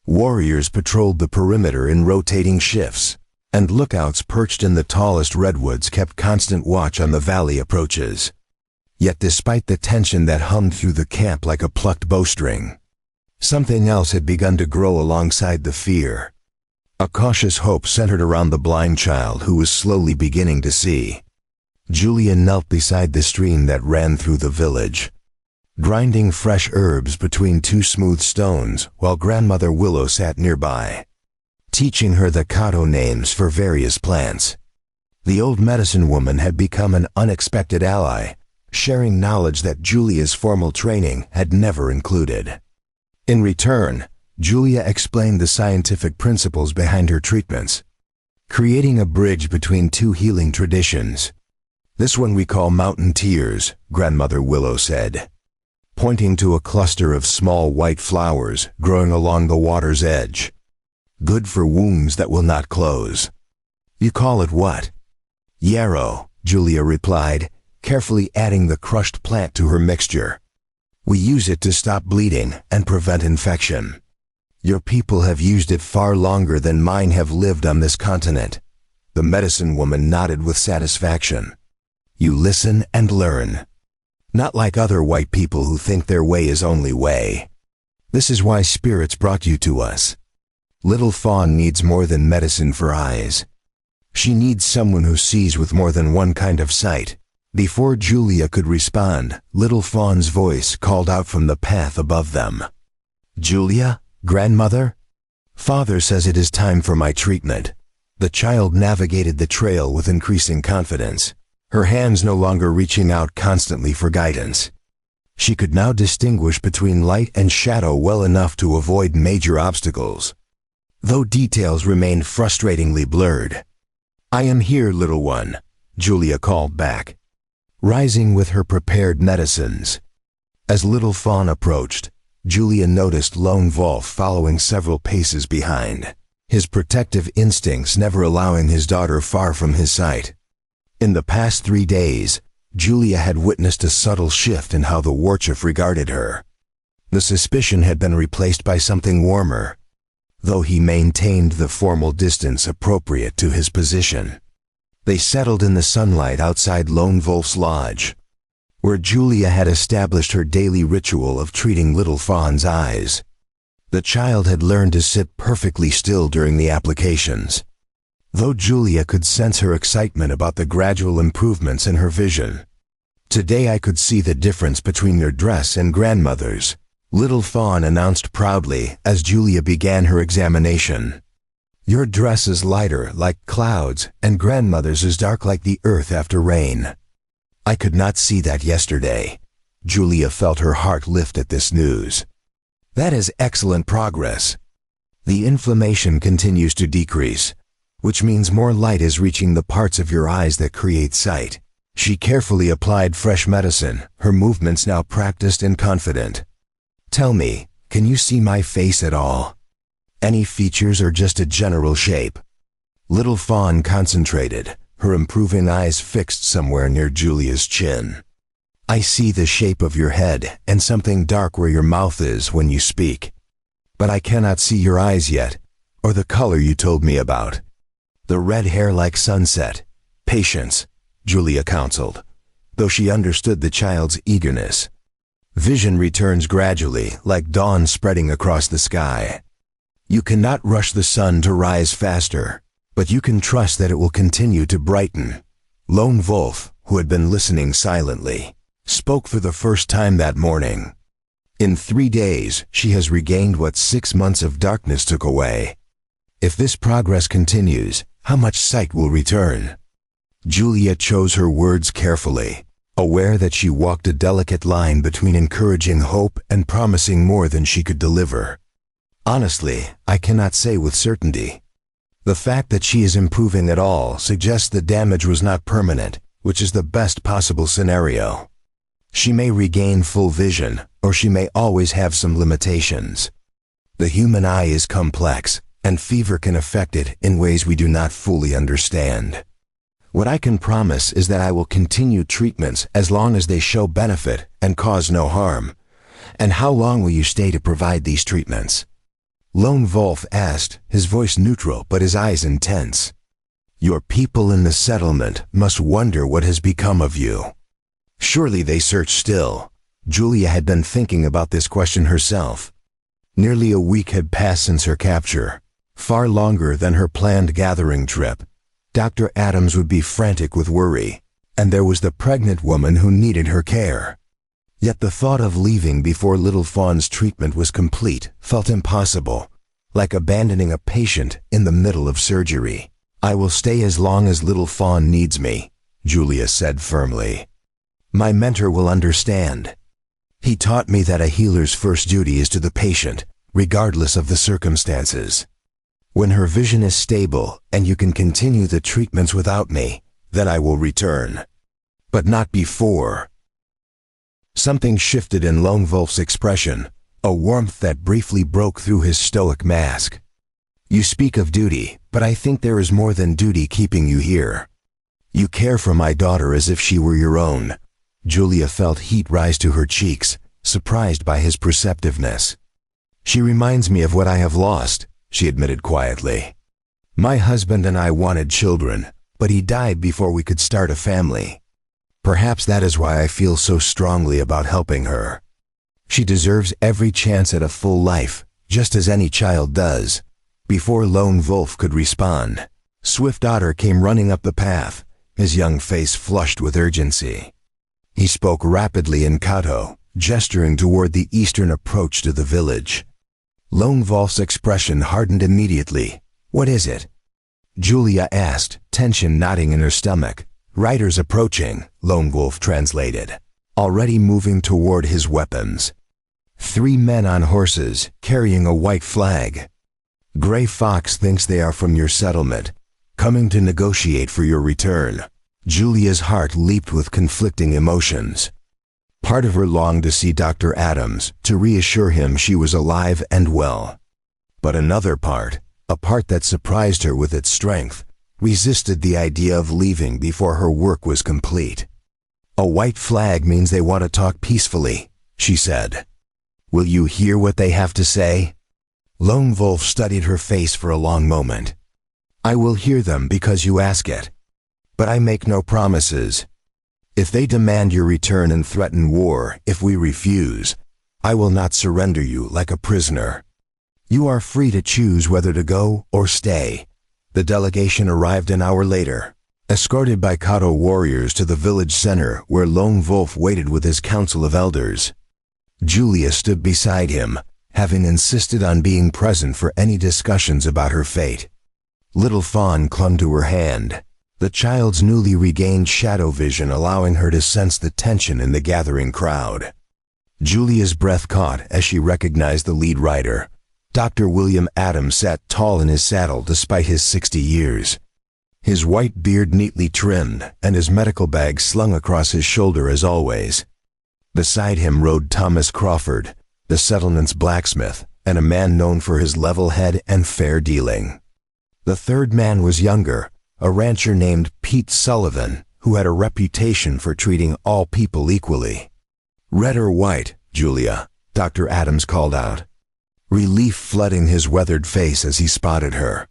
Warriors patrolled the perimeter in rotating shifts, and lookouts perched in the tallest redwoods kept constant watch on the valley approaches. Yet despite the tension that hummed through the camp like a plucked bowstring, something else had begun to grow alongside the fear. A cautious hope centered around the blind child who was slowly beginning to see. Julia knelt beside the stream that ran through the village, grinding fresh herbs between 2 smooth stones while Grandmother Willow sat nearby, teaching her the Cahto names for various plants. The old medicine woman had become an unexpected ally, sharing knowledge that Julia's formal training had never included. In return, Julia explained the scientific principles behind her treatments, creating a bridge between 2 healing traditions. "This one we call mountain tears," Grandmother Willow said, pointing to a cluster of small white flowers growing along the water's edge. "Good for wounds that will not close." "You call it what?" "Yarrow," Julia replied, carefully adding the crushed plant to her mixture. "We use it to stop bleeding and prevent infection. Your people have used it far longer than mine have lived on this continent." The medicine woman nodded with satisfaction. "You listen and learn. Not like other white people who think their way is only way. This is why spirits brought you to us. Little Fawn needs more than medicine for eyes. She needs someone who sees with more than one kind of sight." Before Julia could respond, Little Fawn's voice called out from the path above them. "Julia? Grandmother? Father says it is time for my treatment." The child navigated the trail with increasing confidence, her hands no longer reaching out constantly for guidance. She could now distinguish between light and shadow well enough to avoid major obstacles, though details remained frustratingly blurred. "I am here, little one," Julia called back, rising with her prepared medicines. As Little Fawn approached, Julia noticed Lone Wolf following several paces behind, his protective instincts never allowing his daughter far from his sight. In the past 3 days, Julia had witnessed a subtle shift in how the Warchief regarded her. The suspicion had been replaced by something warmer, though he maintained the formal distance appropriate to his position. They settled in the sunlight outside Lone Wolf's lodge, where Julia had established her daily ritual of treating Little Fawn's eyes. The child had learned to sit perfectly still during the applications, though Julia could sense her excitement about the gradual improvements in her vision. "Today I could see the difference between your dress and Grandmother's," Little Fawn announced proudly as Julia began her examination. "Your dress is lighter like clouds and Grandmother's is dark like the earth after rain." "I could not see that yesterday." Julia felt her heart lift at this news. "That is excellent progress. The inflammation continues to decrease, which means more light is reaching the parts of your eyes that create sight." She carefully applied fresh medicine, her movements now practiced and confident. "Tell me, can you see my face at all? Any features or just a general shape?" Little Fawn concentrated, her improving eyes fixed somewhere near Julia's chin. "I see the shape of your head and something dark where your mouth is when you speak. But I cannot see your eyes yet, or the color you told me about." "The red hair like sunset. Patience," Julia counseled, though she understood the child's eagerness. "Vision returns gradually, like dawn spreading across the sky. You cannot rush the sun to rise faster, but you can trust that it will continue to brighten." Lone Wolf, who had been listening silently, spoke for the first time that morning. "In 3 days, she has regained what 6 months of darkness took away. If this progress continues, how much sight will return?" Julia chose her words carefully, aware that she walked a delicate line between encouraging hope and promising more than she could deliver. "Honestly, I cannot say with certainty. The fact that she is improving at all suggests the damage was not permanent, which is the best possible scenario. She may regain full vision, or she may always have some limitations. The human eye is complex, and fever can affect it in ways we do not fully understand. What I can promise is that I will continue treatments as long as they show benefit and cause no harm. And how long will you stay to provide these treatments? Lone Wolf asked, his voice neutral but his eyes intense. Your people in the settlement must wonder what has become of you. Surely they search still. Julia had been thinking about this question herself. Nearly a week had passed since her capture, far longer than her planned gathering trip. Dr. Adams would be frantic with worry, and there was the pregnant woman who needed her care. Yet the thought of leaving before little Fawn's treatment was complete felt impossible, like abandoning a patient in the middle of surgery. I will stay as long as little Fawn needs me, Julia said firmly. My mentor will understand. He taught me that a healer's first duty is to the patient, regardless of the circumstances. When her vision is stable and you can continue the treatments without me, then I will return. But not before. Something shifted in Lone Wolf's expression, a warmth that briefly broke through his stoic mask. You speak of duty, but I think there is more than duty keeping you here. You care for my daughter as if she were your own. Julia felt heat rise to her cheeks, surprised by his perceptiveness. She reminds me of what I have lost, she admitted quietly. My husband and I wanted children, but he died before we could start a family. Perhaps that is why I feel so strongly about helping her. She deserves every chance at a full life, just as any child does. Before Lone Wolf could respond, Swift Otter came running up the path, his young face flushed with urgency. He spoke rapidly in Cahto, gesturing toward the eastern approach to the village. Lone Wolf's expression hardened immediately. What is it? Julia asked, tension knotting in her stomach. Riders approaching, Lone Wolf translated, already moving toward his weapons. 3 men on horses, carrying a white flag. Gray Fox thinks they are from your settlement, coming to negotiate for your return. Julia's heart leaped with conflicting emotions. Part of her longed to see Dr. Adams, to reassure him she was alive and well. But another part, a part that surprised her with its strength, resisted the idea of leaving before her work was complete. A white flag means they want to talk peacefully, she said. Will you hear what they have to say? Lone Wolf studied her face for a long moment. I will hear them because you ask it. But I make no promises. If they demand your return and threaten war if we refuse, I will not surrender you like a prisoner. You are free to choose whether to go or stay. The delegation arrived an hour later, escorted by Cahto warriors to the village center where Lone Wolf waited with his council of elders. Julia stood beside him, having insisted on being present for any discussions about her fate. Little Fawn clung to her hand, the child's newly regained shadow vision allowing her to sense the tension in the gathering crowd. Julia's breath caught as she recognized the lead rider. Dr. William Adams sat tall in his saddle despite his 60 years. His white beard neatly trimmed and his medical bag slung across his shoulder as always. Beside him rode Thomas Crawford, the settlement's blacksmith, and a man known for his level head and fair dealing. The third man was younger, a rancher named Pete Sullivan, who had a reputation for treating all people equally. Red or white, Julia? Dr. Adams called out, relief flooding his weathered face as he spotted her.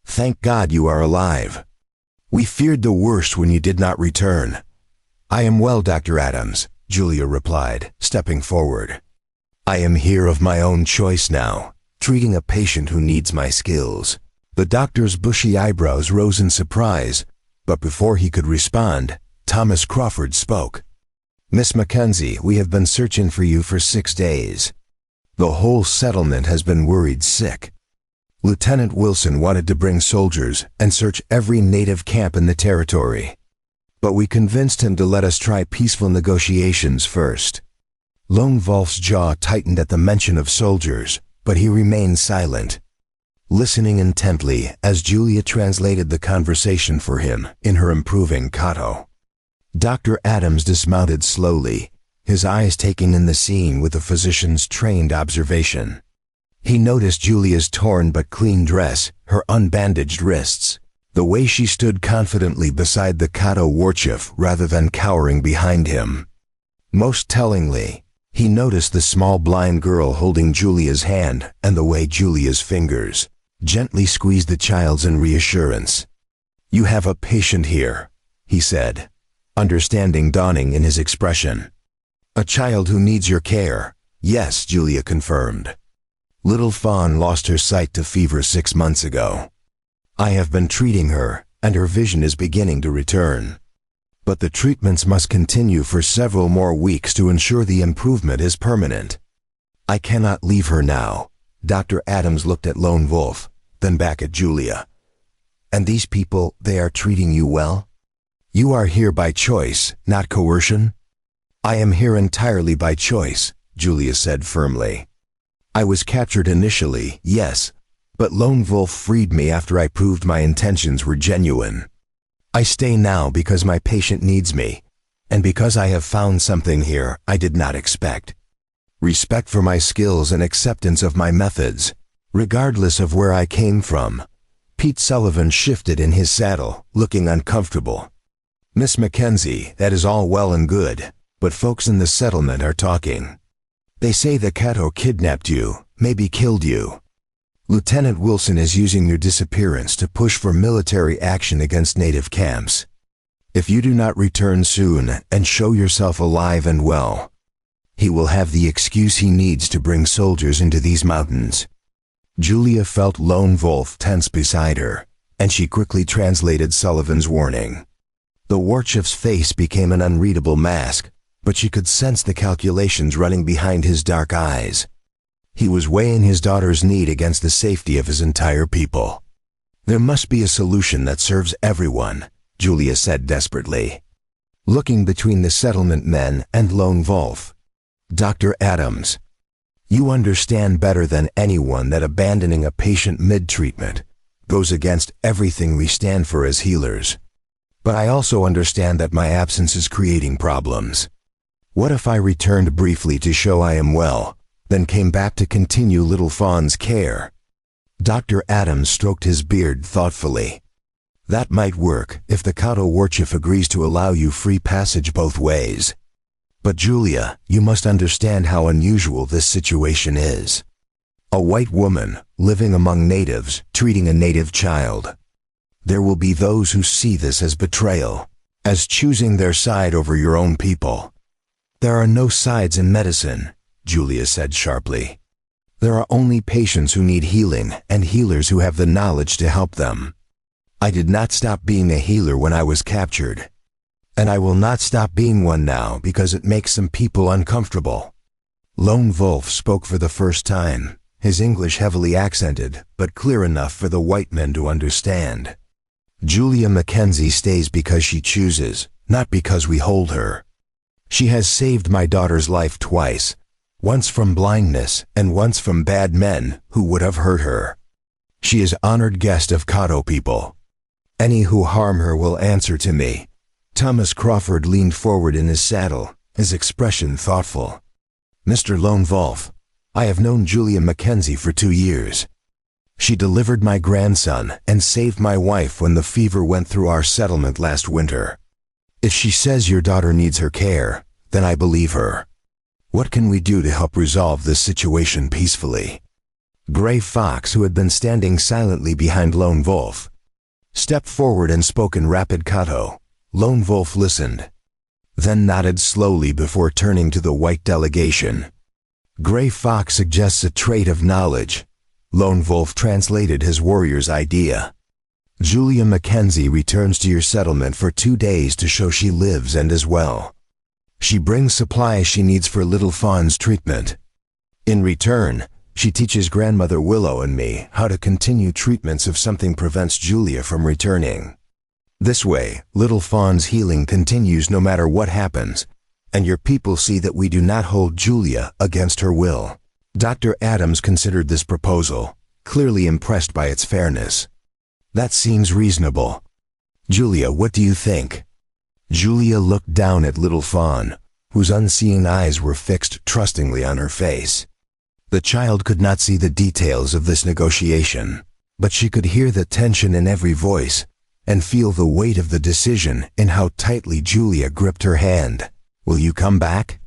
Thank God you are alive. We feared the worst when you did not return. I am well, Dr. Adams, Julia replied, stepping forward. I am here of my own choice now, treating a patient who needs my skills. The doctor's bushy eyebrows rose in surprise, but before he could respond, Thomas Crawford spoke. Miss Mackenzie, we have been searching for you for 6 days. The whole settlement has been worried sick. Lieutenant Wilson wanted to bring soldiers and search every native camp in the territory. But we convinced him to let us try peaceful negotiations first. Lone Wolf's jaw tightened at the mention of soldiers, but he remained silent, listening intently as Julia translated the conversation for him in her improving Cahto. Dr. Adams dismounted slowly, his eyes taking in the scene with a physician's trained observation. He noticed Julia's torn but clean dress, her unbandaged wrists, the way she stood confidently beside the Cahto Warchief rather than cowering behind him. Most tellingly, he noticed the small blind girl holding Julia's hand and the way Julia's fingers gently squeezed the child's in reassurance. "You have a patient here," he said, understanding dawning in his expression. "A child who needs your care." "Yes," Julia confirmed. "Little Fawn lost her sight to fever 6 months ago. I have been treating her, and her vision is beginning to return. But the treatments must continue for several more weeks to ensure the improvement is permanent. I cannot leave her now." Dr. Adams looked at Lone Wolf, then back at Julia. "And these people, they are treating you well? You are here by choice, not coercion?" "I am here entirely by choice," Julia said firmly. "I was captured initially, yes, but Lone Wolf freed me after I proved my intentions were genuine. I stay now because my patient needs me, and because I have found something here I did not expect. Respect for my skills and acceptance of my methods, regardless of where I came from." Pete Sullivan shifted in his saddle, looking uncomfortable. "Miss Mackenzie, that is all well and good, but folks in the settlement are talking. They say the Cahto kidnapped you, maybe killed you. Lieutenant Wilson is using your disappearance to push for military action against native camps. If you do not return soon and show yourself alive and well, he will have the excuse he needs to bring soldiers into these mountains." Julia felt Lone Wolf tense beside her, and she quickly translated Sullivan's warning. The Warchief's face became an unreadable mask, but she could sense the calculations running behind his dark eyes. He was weighing his daughter's need against the safety of his entire people. "There must be a solution that serves everyone," Julia said desperately, looking between the settlement men and Lone Wolf. "Dr. Adams, you understand better than anyone that abandoning a patient mid-treatment goes against everything we stand for as healers. But I also understand that my absence is creating problems. What if I returned briefly to show I am well, then came back to continue Little Fawn's care?" Dr. Adams stroked his beard thoughtfully. "That might work if the Cahto Warchief agrees to allow you free passage both ways. But Julia, you must understand how unusual this situation is. A white woman, living among natives, treating a native child. There will be those who see this as betrayal, as choosing their side over your own people." "There are no sides in medicine," Julia said sharply. "There are only patients who need healing and healers who have the knowledge to help them. I did not stop being a healer when I was captured, and I will not stop being one now because it makes some people uncomfortable." Lone Wolf spoke for the first time, his English heavily accented, but clear enough for the white men to understand. "Julia Mackenzie stays because she chooses, not because we hold her. She has saved my daughter's life twice, once from blindness and once from bad men who would have hurt her. She is honored guest of Cahto people. Any who harm her will answer to me." Thomas Crawford leaned forward in his saddle, his expression thoughtful. "Mr. Lone Wolf, I have known Julia Mackenzie for 2 years. She delivered my grandson and saved my wife when the fever went through our settlement last winter. If she says your daughter needs her care, then I believe her. What can we do to help resolve this situation peacefully?" Gray Fox, who had been standing silently behind Lone Wolf, stepped forward and spoke in rapid Cahto. Lone Wolf listened, then nodded slowly before turning to the white delegation. Gray Fox suggests a trait of knowledge. Lone Wolf translated his warrior's idea. "Julia Mackenzie returns to your settlement for 2 days to show she lives and is well. She brings supplies she needs for Little Fawn's treatment. In return, she teaches Grandmother Willow and me how to continue treatments if something prevents Julia from returning. This way, Little Fawn's healing continues no matter what happens, and your people see that we do not hold Julia against her will." Dr. Adams considered this proposal, clearly impressed by its fairness. "That seems reasonable. Julia, what do you think?" Julia looked down at little Fawn, whose unseeing eyes were fixed trustingly on her face. The child could not see the details of this negotiation, but she could hear the tension in every voice and feel the weight of the decision in how tightly Julia gripped her hand. "Will you come back?"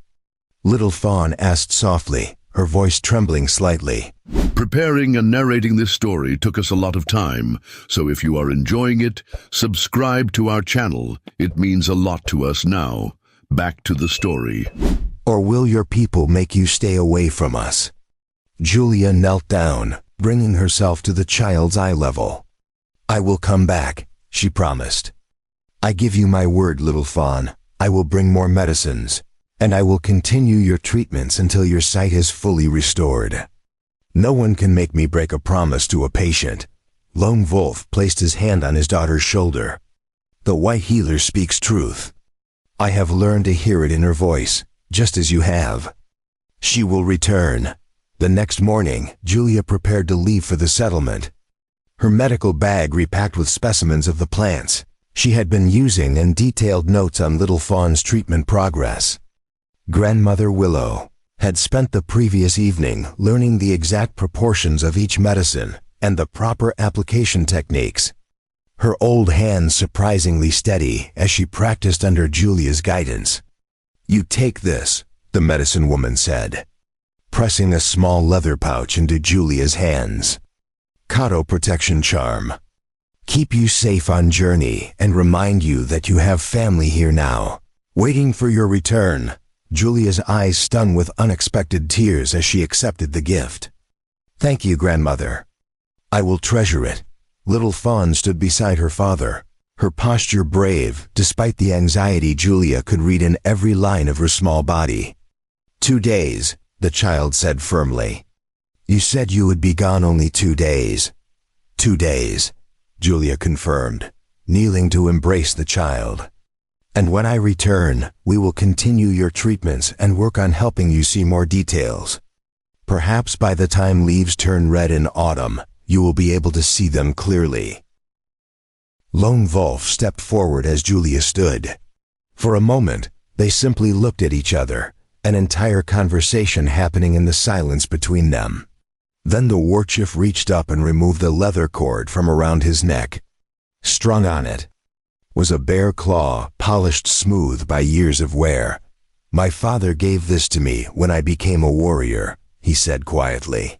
Little Fawn asked softly, her voice trembling slightly. Preparing and narrating this story took us a lot of time, so if you are enjoying it, subscribe to our channel. It means a lot to us now. Back to the story. "Or will your people make you stay away from us?" Julia knelt down, bringing herself to the child's eye level. "I will come back," she promised. "I give you my word, little Fawn. I will bring more medicines, and I will continue your treatments until your sight is fully restored. No one can make me break a promise to a patient." Lone Wolf placed his hand on his daughter's shoulder. "The white healer speaks truth. I have learned to hear it in her voice, just as you have. She will return." The next morning, Julia prepared to leave for the settlement. Her medical bag repacked with specimens of the plants she had been using and detailed notes on little Fawn's treatment progress. Grandmother Willow had spent the previous evening learning the exact proportions of each medicine and the proper application techniques. Her old hands surprisingly steady as she practiced under Julia's guidance. "You take this," the medicine woman said, pressing a small leather pouch into Julia's hands. "Cahto protection charm. Keep you safe on journey and remind you that you have family here now, waiting for your return." Julia's eyes stung with unexpected tears as she accepted the gift. "Thank you, grandmother. I will treasure it." Little Fawn stood beside her father, her posture brave despite the anxiety Julia could read in every line of her small body. "2 days, the child said firmly. "You said you would be gone only 2 days." "2 days, Julia confirmed, kneeling to embrace the child. "And when I return, we will continue your treatments and work on helping you see more details. Perhaps by the time leaves turn red in autumn, you will be able to see them clearly." Lone Wolf stepped forward as Julia stood. For a moment, they simply looked at each other, an entire conversation happening in the silence between them. Then the Warchief reached up and removed the leather cord from around his neck. Strung on it was a bear claw, polished smooth by years of wear. "My father gave this to me when I became a warrior," he said quietly.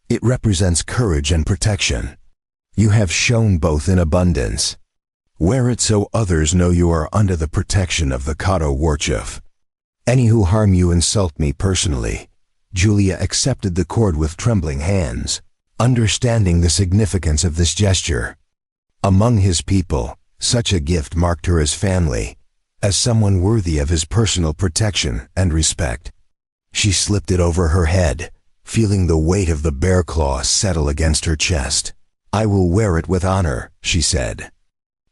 "It represents courage and protection. You have shown both in abundance. Wear it so others know you are under the protection of the Cahto Warchief. Any who harm you insult me personally." Julia accepted the cord with trembling hands, understanding the significance of this gesture. Among his people, such a gift marked her as family, as someone worthy of his personal protection and respect. She slipped it over her head, feeling the weight of the bear claw settle against her chest. "I will wear it with honor," she said.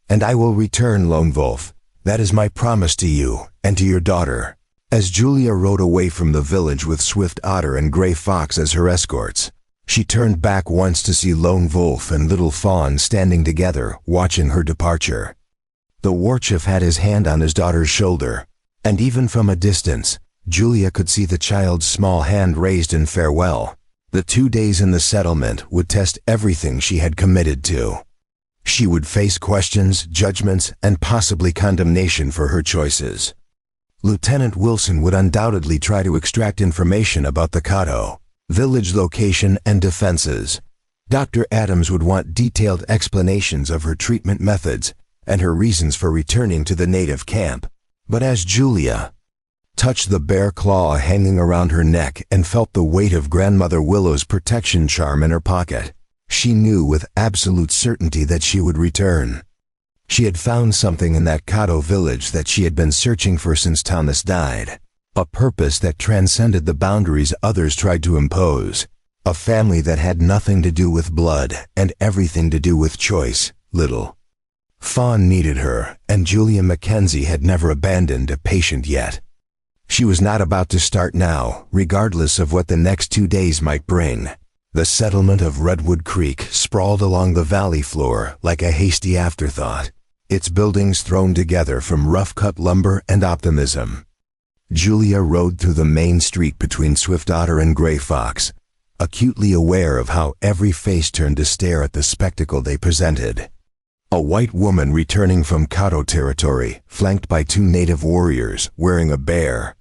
"And I will return, Lone Wolf. That is my promise to you and to your daughter." As Julia rode away from the village with Swift Otter and Gray Fox as her escorts, she turned back once to see Lone Wolf and Little Fawn standing together, watching her departure. The Warchief had his hand on his daughter's shoulder, and even from a distance, Julia could see the child's small hand raised in farewell. The 2 days in the settlement would test everything she had committed to. She would face questions, judgments, and possibly condemnation for her choices. Lieutenant Wilson would undoubtedly try to extract information about the Cahto village location and defenses. Dr. Adams would want detailed explanations of her treatment methods and her reasons for returning to the native camp. But as Julia touched the bear claw hanging around her neck and felt the weight of Grandmother Willow's protection charm in her pocket, she knew with absolute certainty that she would return. She had found something in that Cahto village that she had been searching for since Thomas died. A purpose that transcended the boundaries others tried to impose. A family that had nothing to do with blood and everything to do with choice. Little Fawn needed her, and Julia Mackenzie had never abandoned a patient yet. She was not about to start now, regardless of what the next 2 days might bring. The settlement of Redwood Creek sprawled along the valley floor like a hasty afterthought. its buildings thrown together from rough-cut lumber and optimism. Julia rode through the main street between Swift Otter and Gray Fox, acutely aware of how every face turned to stare at the spectacle they presented. A white woman returning from Cahto territory, flanked by 2 native warriors wearing a bear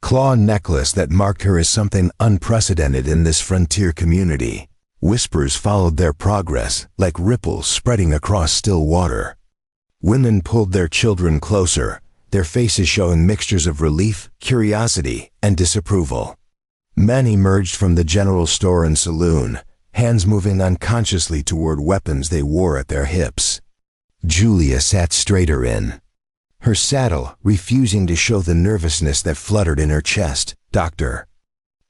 claw necklace that marked her as something unprecedented in this frontier community. Whispers followed their progress, like ripples spreading across still water. Women pulled their children closer, their faces showing mixtures of relief, curiosity, and disapproval. Men emerged from the general store and saloon, hands moving unconsciously toward weapons they wore at their hips. Julia sat straighter in her saddle, refusing to show the nervousness that fluttered in her chest. Dr.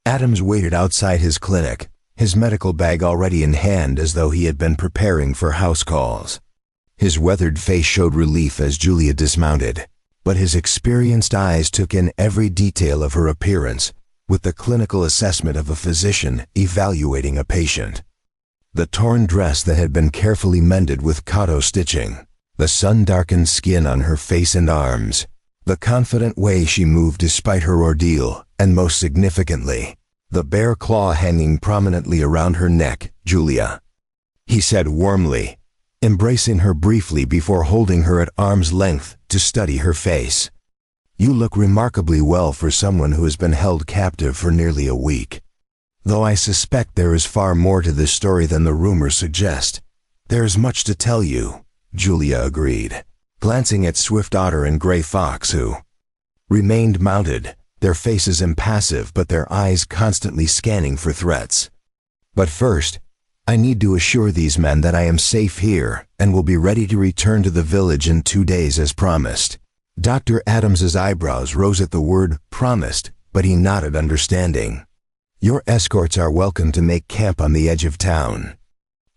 Adams waited outside his clinic, his medical bag already in hand as though he had been preparing for house calls. His weathered face showed relief as Julia dismounted, but his experienced eyes took in every detail of her appearance, with the clinical assessment of a physician evaluating a patient. The torn dress that had been carefully mended with Cahto stitching, the sun-darkened skin on her face and arms, the confident way she moved despite her ordeal, and most significantly, the bear claw hanging prominently around her neck. "Julia," he said warmly, embracing her briefly before holding her at arm's length to study her face. "You look remarkably well for someone who has been held captive for nearly a week. Though I suspect there is far more to this story than the rumors suggest, there is much to tell you," Julia agreed, glancing at Swift Otter and Gray Fox, who remained mounted, their faces impassive but their eyes constantly scanning for threats. "But first, I need to assure these men that I am safe here and will be ready to return to the village in 2 days as promised." Dr. Adams's eyebrows rose at the word promised, but he nodded understanding. "Your escorts are welcome to make camp on the edge of town.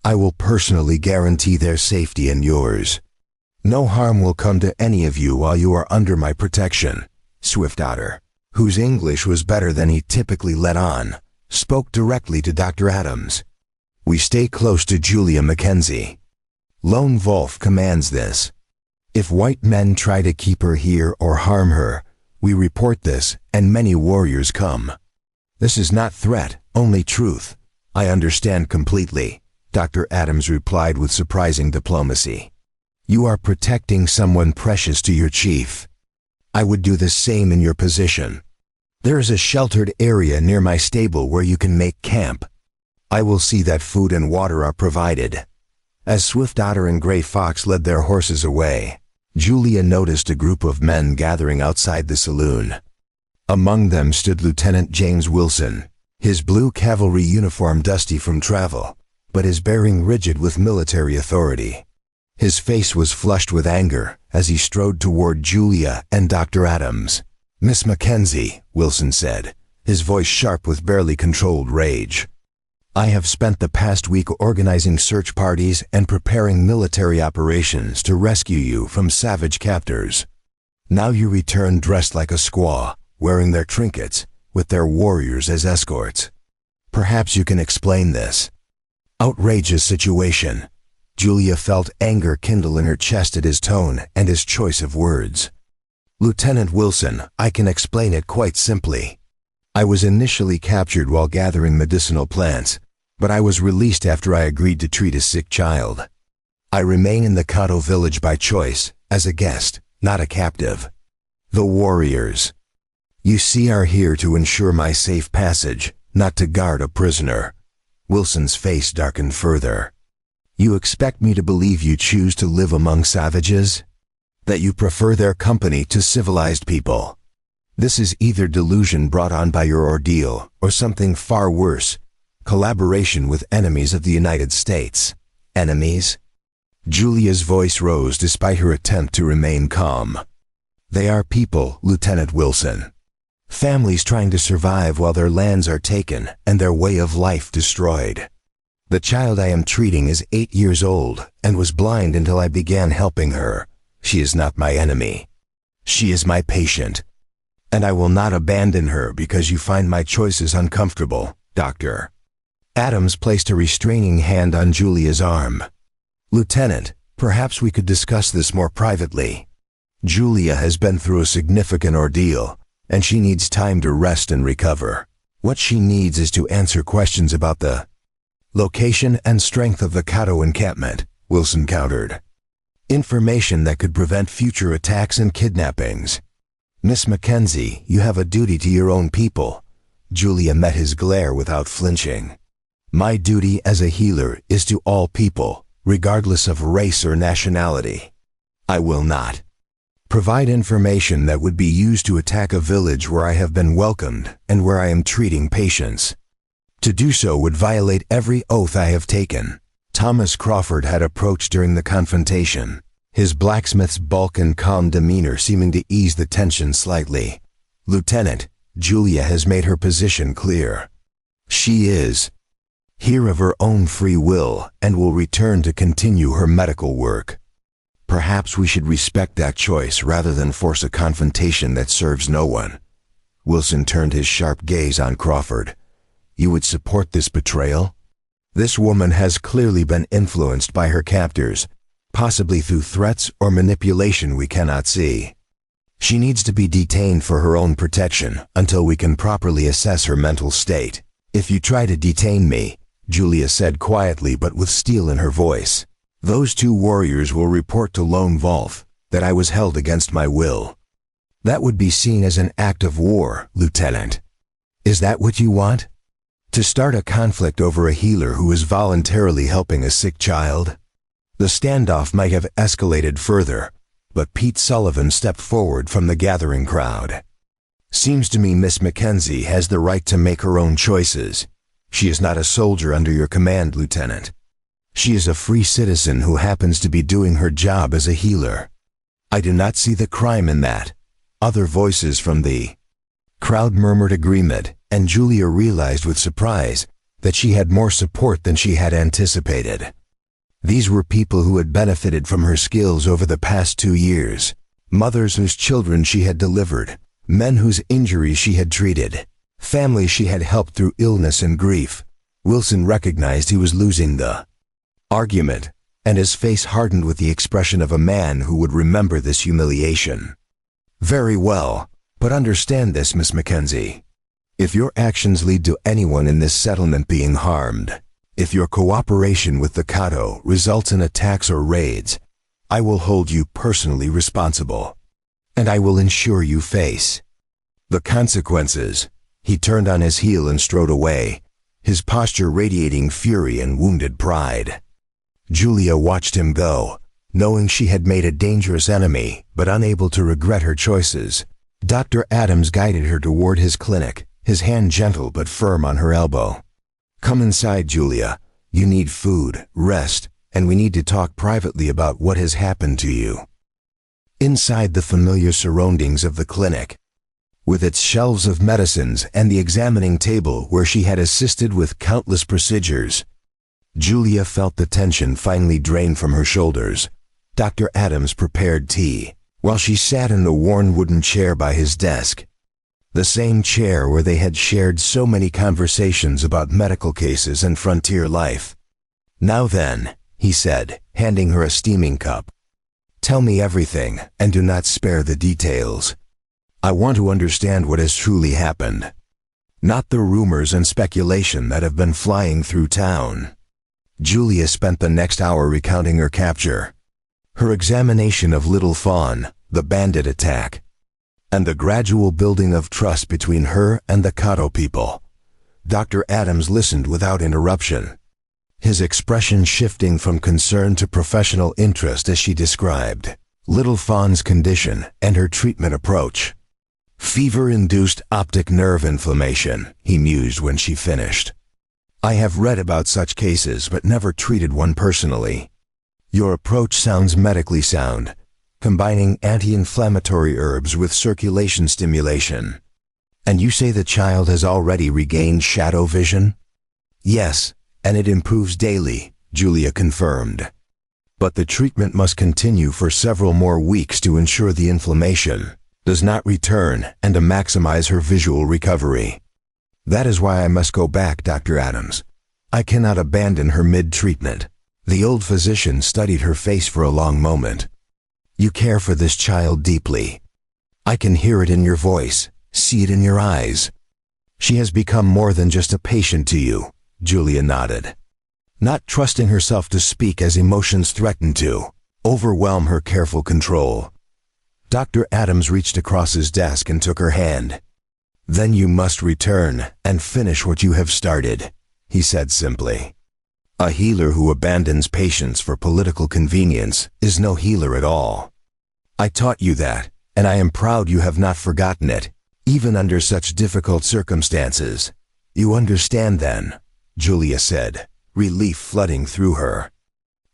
I will personally guarantee their safety and yours. No harm will come to any of you while you are under my protection." Swift Otter, whose English was better than he typically let on, spoke directly to Dr. Adams. "We stay close to Julia Mackenzie. Lone Wolf commands this. If white men try to keep her here or harm her, we report this and many warriors come. This is not threat, only truth." "I understand completely," Dr. Adams replied with surprising diplomacy. "You are protecting someone precious to your chief. I would do the same in your position. There is a sheltered area near my stable where you can make camp. I will see that food and water are provided." As Swift Otter and Gray Fox led their horses away, Julia noticed a group of men gathering outside the saloon. Among them stood Lieutenant James Wilson, his blue cavalry uniform dusty from travel, but his bearing rigid with military authority. His face was flushed with anger as he strode toward Julia and Dr. Adams. "Miss Mackenzie," Wilson said, his voice sharp with barely controlled rage. "I have spent the past week organizing search parties and preparing military operations to rescue you from savage captors. Now you return dressed like a squaw, wearing their trinkets, with their warriors as escorts. Perhaps you can explain this." Outrageous situation. Julia felt anger kindle in her chest at his tone and his choice of words. "Lieutenant Wilson, I can explain it quite simply. I was initially captured while gathering medicinal plants, but I was released after I agreed to treat a sick child. I remain in the Cahto village by choice, as a guest, not a captive. The warriors, you see, are here to ensure my safe passage, not to guard a prisoner." Wilson's face darkened further. "You expect me to believe you choose to live among savages? That you prefer their company to civilized people? This is either delusion brought on by your ordeal, or something far worse, collaboration with enemies of the United States." "Enemies?" Julia's voice rose despite her attempt to remain calm. "They are people, Lieutenant Wilson. Families trying to survive while their lands are taken and their way of life destroyed. The child I am treating is 8 years old and was blind until I began helping her. She is not my enemy. She is my patient. And I will not abandon her because you find my choices uncomfortable, Dr. Adams placed a restraining hand on Julia's arm. "Lieutenant, Perhaps we could discuss this more privately. Julia has been through a significant ordeal, and she needs time to rest and recover. What she needs is to answer questions about the location and strength of the Cahto encampment, Wilson countered. Information that could prevent future attacks and kidnappings. Miss Mackenzie, you have a duty to your own people. Julia met his glare without flinching. My duty as a healer is to all people, regardless of race or nationality. I will not provide information that would be used to attack a village where I have been welcomed and where I am treating patients. To do so would violate every oath I have taken. Thomas Crawford had approached during the confrontation, his blacksmith's bulk and calm demeanor seeming to ease the tension slightly. Lieutenant, Julia has made her position clear. She is here of her own free will and will return to continue her medical work. Perhaps we should respect that choice rather than force a confrontation that serves no one. Wilson turned his sharp gaze on Crawford. You would support this betrayal? This woman has clearly been influenced by her captors, possibly through threats or manipulation we cannot see. She needs to be detained for her own protection until we can properly assess her mental state. If you try to detain me, Julia said quietly but with steel in her voice, those two warriors will report to Lone Wolf that I was held against my will. That would be seen as an act of war, Lieutenant. Is that what you want? To start a conflict over a healer who is voluntarily helping a sick child? The standoff might have escalated further, but Pete Sullivan stepped forward from the gathering crowd. Seems to me Miss Mackenzie has the right to make her own choices. She is not a soldier under your command, Lieutenant. She is a free citizen who happens to be doing her job as a healer. I do not see the crime in that. Other voices from the crowd murmured agreement, and Julia realized with surprise that she had more support than she had anticipated. These were people who had benefited from her skills over the past 2 years, mothers whose children she had delivered, men whose injuries she had treated, families she had helped through illness and grief. Wilson recognized he was losing the argument, and his face hardened with the expression of a man who would remember this humiliation. Very well, but understand this, Miss Mackenzie. If your actions lead to anyone in this settlement being harmed, if your cooperation with the Cahto results in attacks or raids, I will hold you personally responsible, and I will ensure you face the consequences. He turned on his heel and strode away, his posture radiating fury and wounded pride. Julia watched him go, knowing she had made a dangerous enemy, but unable to regret her choices. Dr. Adams guided her toward his clinic, his hand gentle but firm on her elbow. Come inside, Julia. You need food, rest, and we need to talk privately about what has happened to you. Inside the familiar surroundings of the clinic, with its shelves of medicines and the examining table where she had assisted with countless procedures, Julia felt the tension finally drain from her shoulders. Dr. Adams prepared tea, while she sat in the worn wooden chair by his desk. The same chair where they had shared so many conversations about medical cases and frontier life. Now then, he said, handing her a steaming cup. Tell me everything, and do not spare the details. I want to understand what has truly happened. Not the rumors and speculation that have been flying through town. Julia spent the next hour recounting her capture, her examination of Little Fawn, the bandit attack, and the gradual building of trust between her and the Cahto people. Dr. Adams listened without interruption, his expression shifting from concern to professional interest as she described Little Fawn's condition and her treatment approach. Fever-induced optic nerve inflammation, he mused when she finished. I have read about such cases but never treated one personally. Your approach sounds medically sound, combining anti-inflammatory herbs with circulation stimulation. And you say the child has already regained shadow vision? Yes, and it improves daily, Julia confirmed. But the treatment must continue for several more weeks to ensure the inflammation does not return and to maximize her visual recovery. That is why I must go back, Dr. Adams. I cannot abandon her mid-treatment. The old physician studied her face for a long moment. You care for this child deeply. I can hear it in your voice, see it in your eyes. She has become more than just a patient to you, Julia nodded, not trusting herself to speak as emotions threatened to overwhelm her careful control. Dr. Adams reached across his desk and took her hand. Then you must return and finish what you have started, he said simply. A healer who abandons patients for political convenience is no healer at all. I taught you that, and I am proud you have not forgotten it, even under such difficult circumstances. You understand then, Julia said, relief flooding through her.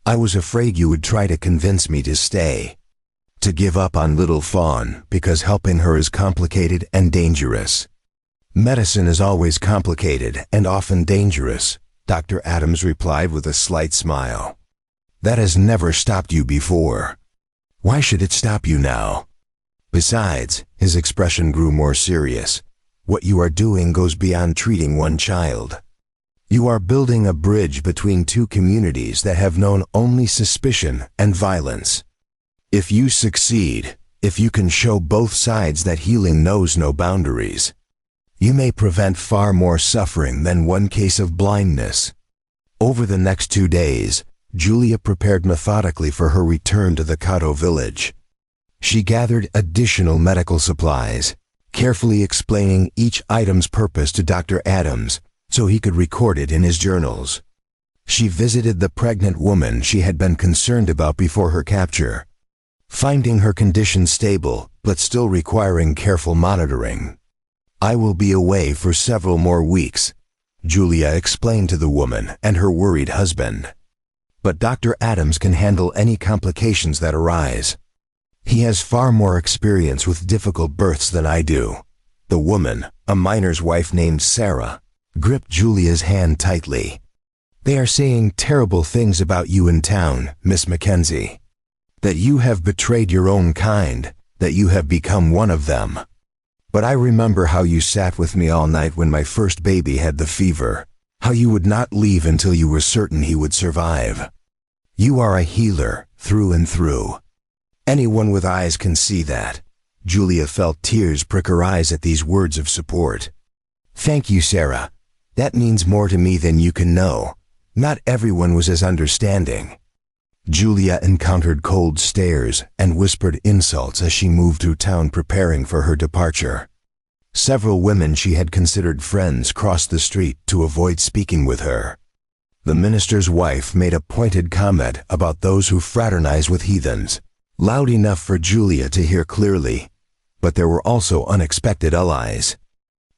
I was afraid you would try to convince me to stay, to give up on little Fawn because helping her is complicated and dangerous. Medicine is always complicated and often dangerous, Dr. Adams replied with a slight smile. That has never stopped you before. Why should it stop you now? Besides, his expression grew more serious. What you are doing goes beyond treating one child. You are building a bridge between two communities that have known only suspicion and violence. If you succeed, if you can show both sides that healing knows no boundaries, you may prevent far more suffering than one case of blindness. Over the next 2 days, Julia prepared methodically for her return to the Cahto village. She gathered additional medical supplies, carefully explaining each item's purpose to Dr. Adams so he could record it in his journals. She visited the pregnant woman she had been concerned about before her capture, finding her condition stable but still requiring careful monitoring. I will be away for several more weeks, Julia explained to the woman and her worried husband. But Dr. Adams can handle any complications that arise. He has far more experience with difficult births than I do. The woman, a miner's wife named Sarah, gripped Julia's hand tightly. They are saying terrible things about you in town, Miss Mackenzie. That you have betrayed your own kind, that you have become one of them. But I remember how you sat with me all night when my first baby had the fever, how you would not leave until you were certain he would survive. You are a healer, through and through. Anyone with eyes can see that. Julia felt tears prick her eyes at these words of support. Thank you, Sarah. That means more to me than you can know. Not everyone was as understanding. Julia encountered cold stares and whispered insults as she moved through town preparing for her departure. Several women she had considered friends crossed the street to avoid speaking with her. The minister's wife made a pointed comment about those who fraternize with heathens, loud enough for Julia to hear clearly, but there were also unexpected allies.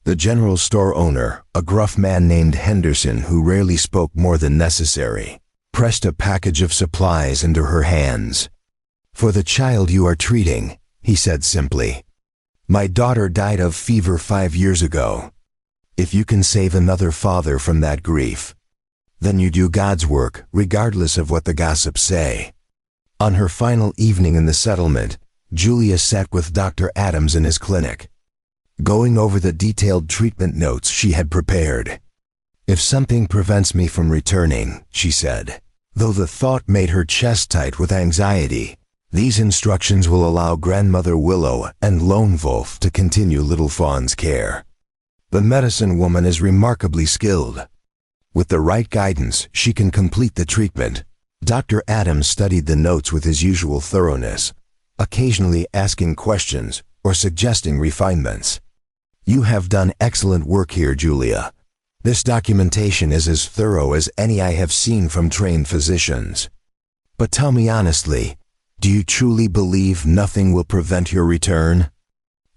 The general store owner, a gruff man named Henderson who rarely spoke more than necessary, pressed a package of supplies into her hands. For the child you are treating, he said simply. My daughter died of fever 5 years ago. If you can save another father from that grief, then you do God's work regardless of what the gossips say. On her final evening in the settlement, Julia sat with Dr. Adams in his clinic, going over the detailed treatment notes she had prepared. If something prevents me from returning, she said, though the thought made her chest tight with anxiety, these instructions will allow Grandmother Willow and Lone Wolf to continue Little Fawn's care. The medicine woman is remarkably skilled. With the right guidance, she can complete the treatment. Dr. Adams studied the notes with his usual thoroughness, occasionally asking questions or suggesting refinements. You have done excellent work here, Julia. This documentation is as thorough as any I have seen from trained physicians. But tell me honestly, do you truly believe nothing will prevent your return?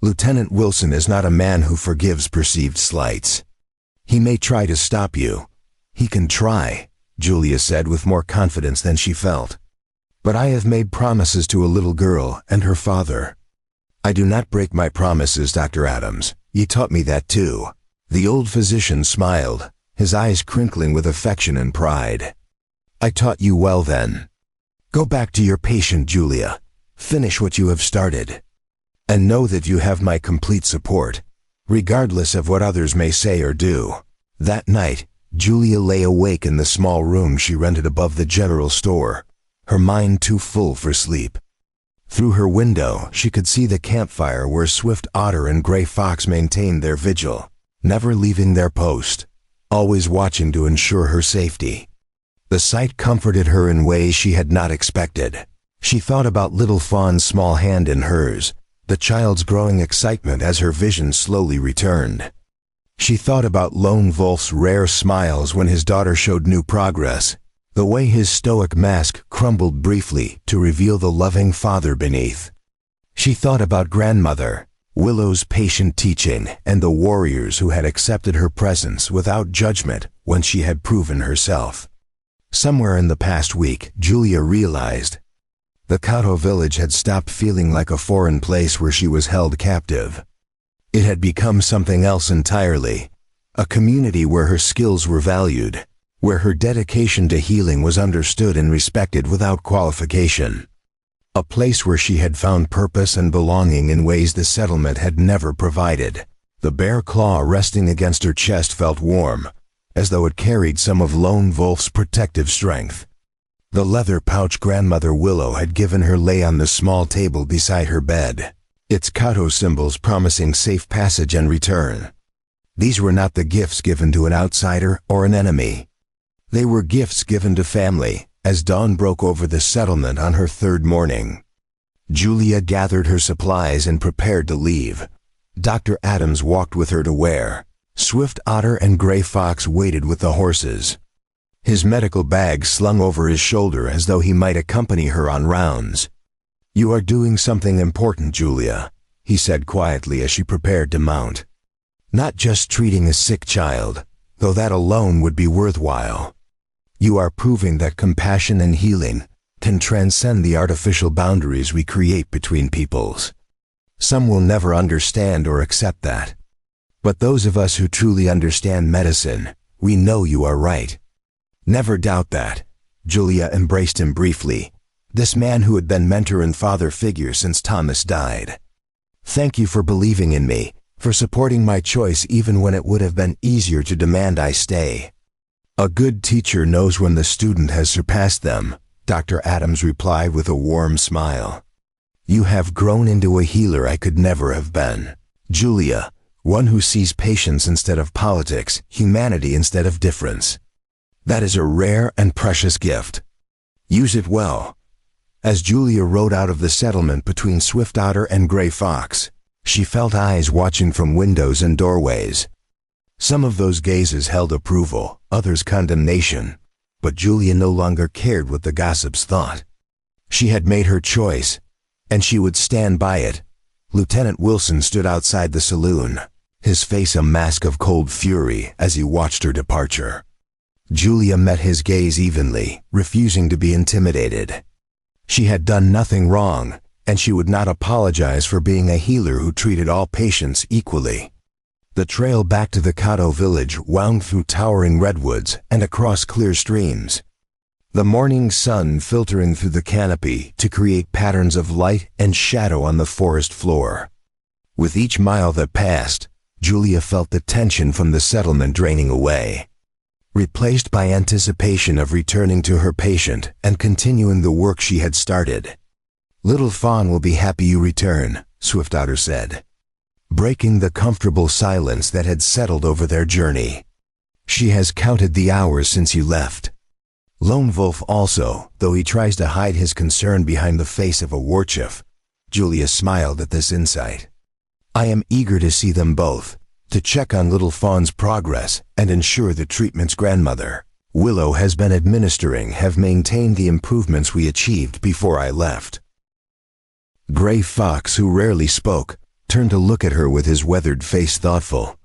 Lieutenant Wilson is not a man who forgives perceived slights. He may try to stop you. He can try, Julia said with more confidence than she felt. But I have made promises to a little girl and her father. I do not break my promises, Dr. Adams. You taught me that too. The old physician smiled, his eyes crinkling with affection and pride. I taught you well then. Go back to your patient, Julia. Finish what you have started. And know that you have my complete support, regardless of what others may say or do. That night, Julia lay awake in the small room she rented above the general store, her mind too full for sleep. Through her window, she could see the campfire where Swift Otter and Gray Fox maintained their vigil, never leaving their post, always watching to ensure her safety. The sight comforted her in ways she had not expected. She thought about little Fawn's small hand in hers, the child's growing excitement as her vision slowly returned. She thought about Lone Wolf's rare smiles when his daughter showed new progress, the way his stoic mask crumbled briefly to reveal the loving father beneath. She thought about Grandmother, Willow's patient teaching, and the warriors who had accepted her presence without judgment when she had proven herself. Somewhere in the past week, Julia realized the Cahto village had stopped feeling like a foreign place where she was held captive. It had become something else entirely, a community where her skills were valued, where her dedication to healing was understood and respected without qualification. A place where she had found purpose and belonging in ways the settlement had never provided. The bare claw resting against her chest felt warm, as though it carried some of Lone Wolf's protective strength. The leather pouch Grandmother Willow had given her lay on the small table beside her bed, its Cahto symbols promising safe passage and return. These were not the gifts given to an outsider or an enemy. They were gifts given to family, as dawn broke over the settlement on her third morning. Julia gathered her supplies and prepared to leave. Dr. Adams walked with her to where Swift Otter and Gray Fox waited with the horses, his medical bag slung over his shoulder as though he might accompany her on rounds. "You are doing something important, Julia," he said quietly as she prepared to mount. "Not just treating a sick child, though that alone would be worthwhile. You are proving that compassion and healing can transcend the artificial boundaries we create between peoples. Some will never understand or accept that. But those of us who truly understand medicine, we know you are right." "Never doubt that." Julia embraced him briefly, this man who had been mentor and father figure since Thomas died. "Thank you for believing in me, for supporting my choice even when it would have been easier to demand I stay." "A good teacher knows when the student has surpassed them," Dr. Adams replied with a warm smile. "You have grown into a healer I could never have been, Julia, one who sees patience instead of politics, humanity instead of difference. That is a rare and precious gift. Use it well." As Julia rode out of the settlement between Swift Otter and Gray Fox, she felt eyes watching from windows and doorways. Some of those gazes held approval, others condemnation, but Julia no longer cared what the gossips thought. She had made her choice, and she would stand by it. Lieutenant Wilson stood outside the saloon, his face a mask of cold fury as he watched her departure. Julia met his gaze evenly, refusing to be intimidated. She had done nothing wrong, and she would not apologize for being a healer who treated all patients equally. The trail back to the Cahto village wound through towering redwoods and across clear streams, the morning sun filtering through the canopy to create patterns of light and shadow on the forest floor. With each mile that passed, Julia felt the tension from the settlement draining away, replaced by anticipation of returning to her patient and continuing the work she had started. "Little Fawn will be happy you return," Swift Otter said, breaking the comfortable silence that had settled over their journey. "She has counted the hours since you left." Lone Wolf also, though he tries to hide his concern behind the face of a Warchief. Julia smiled at this insight. "I am eager to see them both, to check on Little Fawn's progress and ensure the treatments Grandmother Willow has been administering have maintained the improvements we achieved before I left." Gray Fox, who rarely spoke, turned to look at her with his weathered face thoughtful.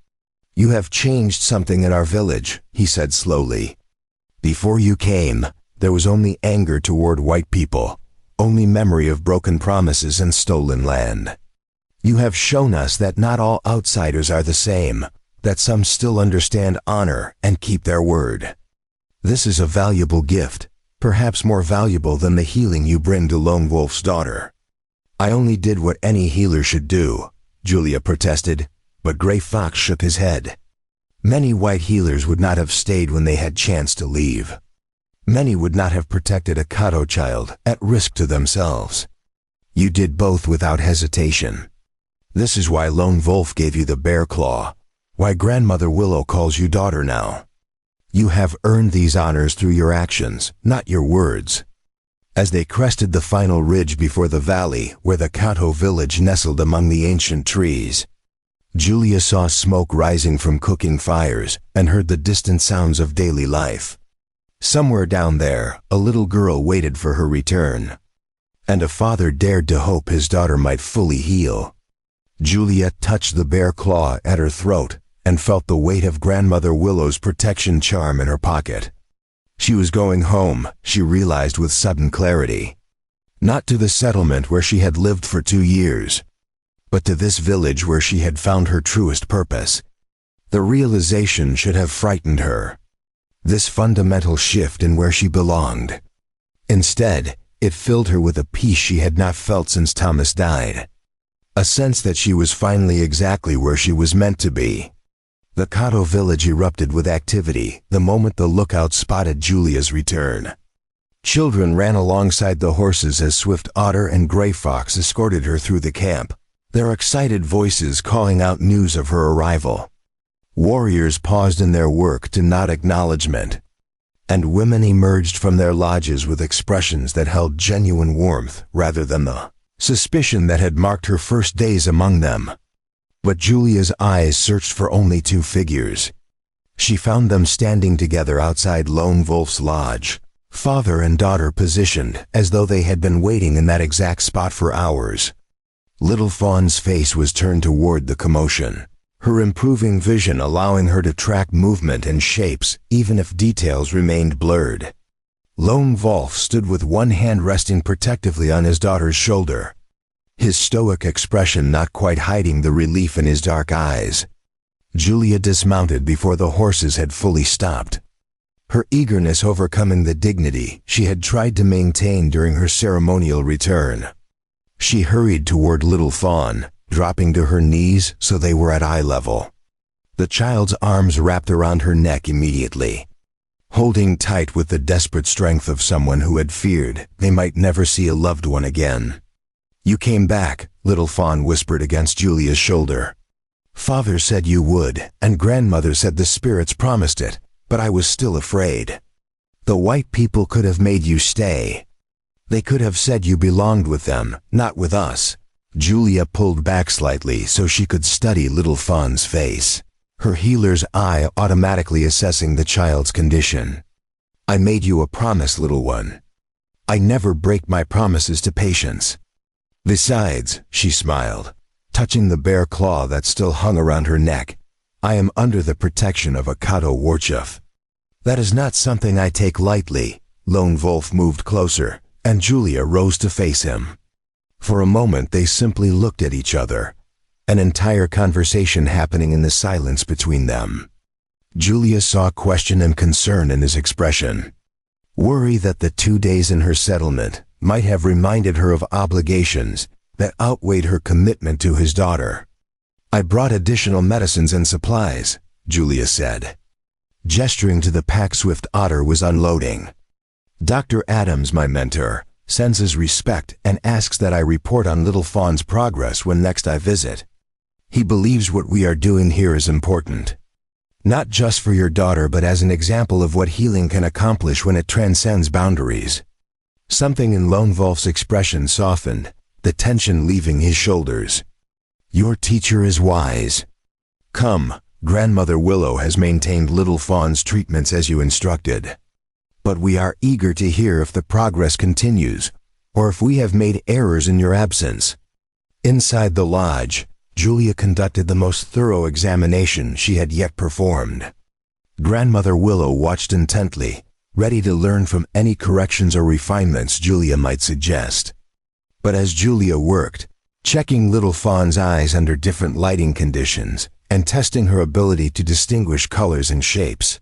"You have changed something in our village," he said slowly. "Before you came, there was only anger toward white people, only memory of broken promises and stolen land. You have shown us that not all outsiders are the same, that some still understand honor and keep their word. This is a valuable gift, perhaps more valuable than the healing you bring to Lone Wolf's daughter." "I only did what any healer should do," Julia protested, but Gray Fox shook his head. Many white healers would not have stayed when they had chance to leave. Many would not have protected a Cahto child at risk to themselves. You did both without hesitation. This is why Lone Wolf gave you the bear claw, why Grandmother Willow calls you daughter now. You have earned these honors through your actions, not your words. As they crested the final ridge before the valley where the Cahto village nestled among the ancient trees, Julia saw smoke rising from cooking fires and heard the distant sounds of daily life. Somewhere down there, a little girl waited for her return, and a father dared to hope his daughter might fully heal. Julia touched the bear claw at her throat and felt the weight of Grandmother Willow's protection charm in her pocket. She was going home, she realized with sudden clarity. Not to the settlement where she had lived for 2 years, but to this village where she had found her truest purpose. The realization should have frightened her. This fundamental shift in where she belonged. Instead, it filled her with a peace she had not felt since Thomas died. A sense that she was finally exactly where she was meant to be. The Cahto village erupted with activity the moment the lookout spotted Julia's return. Children ran alongside the horses as Swift Otter and Gray Fox escorted her through the camp, their excited voices calling out news of her arrival. Warriors paused in their work to nod acknowledgement, and women emerged from their lodges with expressions that held genuine warmth rather than the suspicion that had marked her first days among them. But Julia's eyes searched for only 2 figures. She found them standing together outside Lone Wolf's lodge, father and daughter positioned as though they had been waiting in that exact spot for hours. Little Fawn's face was turned toward the commotion, her improving vision allowing her to track movement and shapes even if details remained blurred. Lone Wolf stood with one hand resting protectively on his daughter's shoulder, his stoic expression not quite hiding the relief in his dark eyes. Julia dismounted before the horses had fully stopped, her eagerness overcoming the dignity she had tried to maintain during her ceremonial return. She hurried toward Little Fawn, dropping to her knees so they were at eye level. The child's arms wrapped around her neck immediately, holding tight with the desperate strength of someone who had feared they might never see a loved one again. "You came back," Little Fawn whispered against Julia's shoulder. "Father said you would, and Grandmother said the spirits promised it, but I was still afraid. The white people could have made you stay. They could have said you belonged with them, not with us." Julia pulled back slightly so she could study Little Fawn's face, her healer's eye automatically assessing the child's condition. "I made you a promise, little one. I never break my promises to patients. Besides," she smiled, touching the bear claw that still hung around her neck, "I am under the protection of a Cahto Warchief. That is not something I take lightly." Lone Wolf moved closer, and Julia rose to face him. For a moment they simply looked at each other, an entire conversation happening in the silence between them. Julia saw question and concern in his expression, worry that the 2 days in her settlement might have reminded her of obligations that outweighed her commitment to his daughter. "I brought additional medicines and supplies," Julia said, gesturing to the pack Swift Otter was unloading. "Dr. Adams, my mentor, sends his respect and asks that I report on Little Fawn's progress when next I visit. He believes what we are doing here is important, not just for your daughter but as an example of what healing can accomplish when it transcends boundaries." Something in Lone Wolf's expression softened, the tension leaving his shoulders. "Your teacher is wise. Come, Grandmother Willow has maintained Little Fawn's treatments as you instructed. But we are eager to hear if the progress continues, or if we have made errors in your absence." Inside the lodge, Julia conducted the most thorough examination she had yet performed. Grandmother Willow watched intently, ready to learn from any corrections or refinements Julia might suggest. But as Julia worked, checking Little Fawn's eyes under different lighting conditions and testing her ability to distinguish colors and shapes,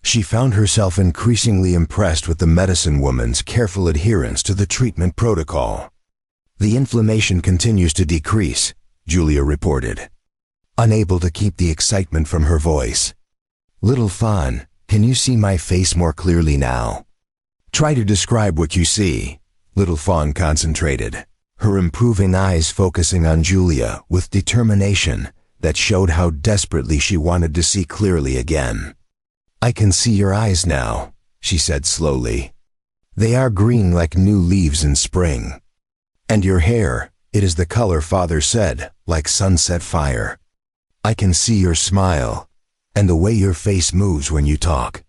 she found herself increasingly impressed with the medicine woman's careful adherence to the treatment protocol. "The inflammation continues to decrease," Julia reported, unable to keep the excitement from her voice. Little Fawn, can you see my face more clearly now? Try to describe what you see. Little Fawn concentrated, her improving eyes focusing on Julia with determination that showed how desperately she wanted to see clearly again. I can see your eyes now, she said slowly. They are green like new leaves in spring. And your hair, it is the color Father said, like sunset fire. I can see your smile, and the way your face moves when you talk.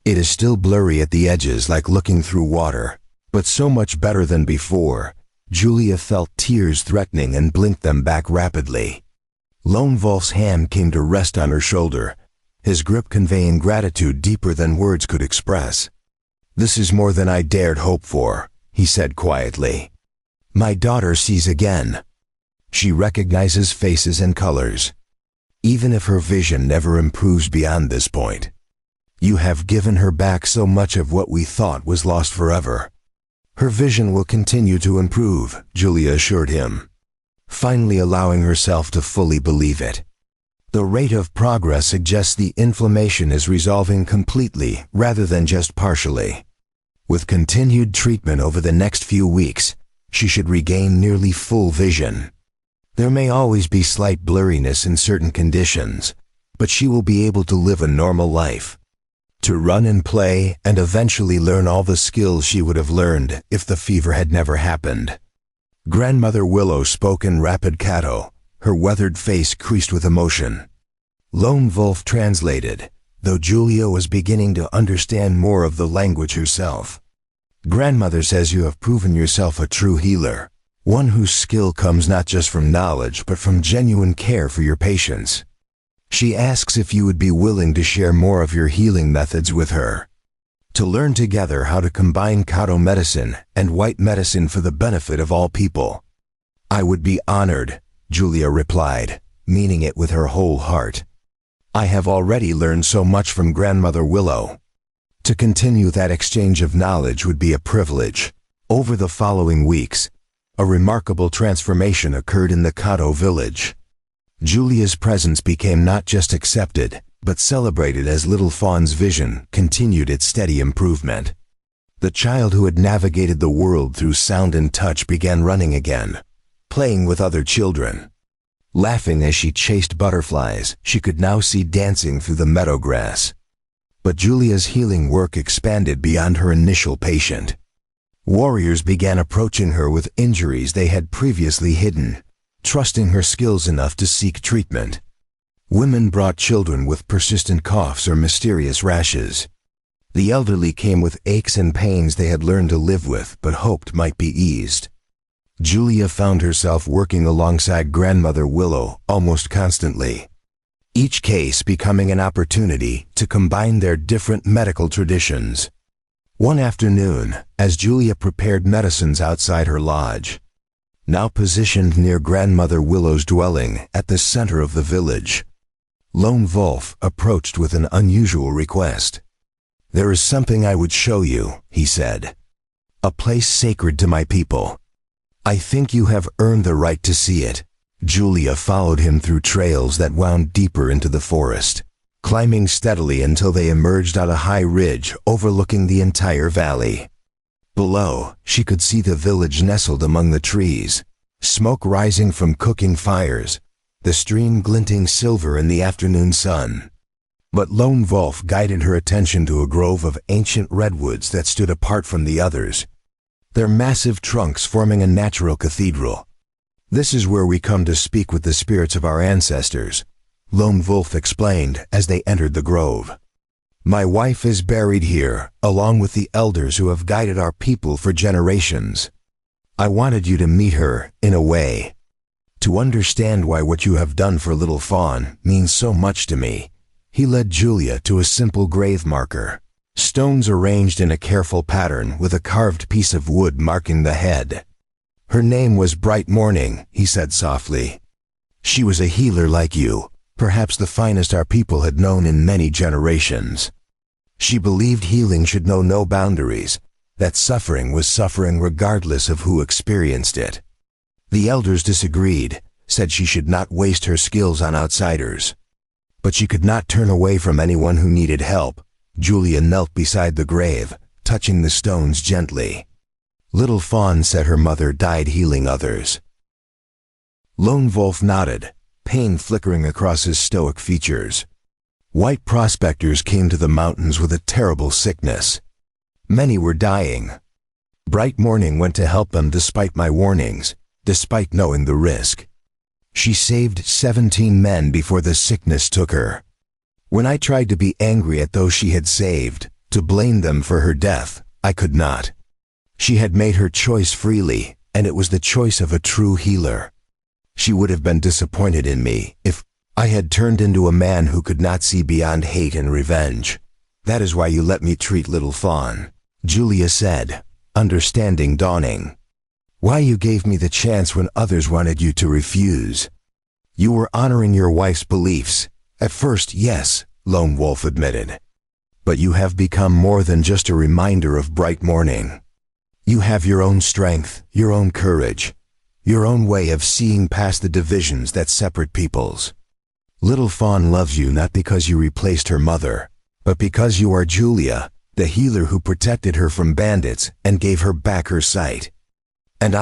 It is still blurry at the edges like looking through water, but so much better than before. Julia felt tears threatening and blinked them back rapidly. Lone Wolf's hand came to rest on her shoulder, his grip conveying gratitude deeper than words could express. This is more than I dared hope for, he said quietly. My daughter sees again. She recognizes faces and colors. Even if her vision never improves beyond this point. You have given her back so much of what we thought was lost forever. Her vision will continue to improve, Julia assured him, finally allowing herself to fully believe it. The rate of progress suggests the inflammation is resolving completely rather than just partially. With continued treatment over the next few weeks, she should regain nearly full vision. There may always be slight blurriness in certain conditions, but she will be able to live a normal life. To run and play and eventually learn all the skills she would have learned if the fever had never happened. Grandmother Willow spoke in rapid Cahto, her weathered face creased with emotion. Lone Wolf translated, though Julia was beginning to understand more of the language herself. Grandmother says you have proven yourself a true healer, one whose skill comes not just from knowledge but from genuine care for your patients. She asks if you would be willing to share more of your healing methods with her. To learn together how to combine Cahto medicine and white medicine for the benefit of all people. I would be honored, Julia replied, meaning it with her whole heart. I have already learned so much from Grandmother Willow. To continue that exchange of knowledge would be a privilege. Over the following weeks, a remarkable transformation occurred in the Cahto village. Julia's presence became not just accepted, but celebrated as Little Fawn's vision continued its steady improvement. The child who had navigated the world through sound and touch began running again, playing with other children. Laughing as she chased butterflies, she could now see dancing through the meadow grass. But Julia's healing work expanded beyond her initial patient. Warriors began approaching her with injuries they had previously hidden, trusting her skills enough to seek treatment. Women brought children with persistent coughs or mysterious rashes. The elderly came with aches and pains they had learned to live with but hoped might be eased. Julia found herself working alongside Grandmother Willow almost constantly, each case becoming an opportunity to combine their different medical traditions. One afternoon, as Julia prepared medicines outside her lodge, now positioned near Grandmother Willow's dwelling at the center of the village, Lone Wolf approached with an unusual request. There is something I would show you, he said. A place sacred to my people. I think you have earned the right to see it. Julia followed him through trails that wound deeper into the forest, climbing steadily until they emerged on a high ridge overlooking the entire valley. Below, she could see the village nestled among the trees, smoke rising from cooking fires, the stream glinting silver in the afternoon sun. But Lone Wolf guided her attention to a grove of ancient redwoods that stood apart from the others, their massive trunks forming a natural cathedral. This is where we come to speak with the spirits of our ancestors, Lone Wolf explained as they entered the grove. My wife is buried here, along with the elders who have guided our people for generations. I wanted you to meet her, in a way, to understand why what you have done for Little Fawn means so much to me. He led Julia to a simple grave marker, stones arranged in a careful pattern with a carved piece of wood marking the head. Her name was Bright Morning, he said softly. She was a healer like you, perhaps the finest our people had known in many generations. She believed healing should know no boundaries, that suffering was suffering regardless of who experienced it. The elders disagreed, said she should not waste her skills on outsiders. But she could not turn away from anyone who needed help. Julia knelt beside the grave, touching the stones gently. Little Fawn said her mother died healing others. Lone Wolf nodded, pain flickering across his stoic features. White prospectors came to the mountains with a terrible sickness. Many were dying. Bright Morning went to help them despite my warnings, despite knowing the risk. She saved 17 men before the sickness took her. When I tried to be angry at those she had saved, to blame them for her death, I could not. She had made her choice freely, and it was the choice of a true healer. She would have been disappointed in me if I had turned into a man who could not see beyond hate and revenge. That is why you let me treat Little Fawn, Julia said, understanding dawning. Why you gave me the chance when others wanted you to refuse. You were honoring your wife's beliefs. At first, yes, Lone Wolf admitted. But you have become more than just a reminder of Bright Morning. You have your own strength, your own courage, your own way of seeing past the divisions that separate peoples. Little Fawn loves you not because you replaced her mother, but because you are Julia, the healer who protected her from bandits and gave her back her sight. And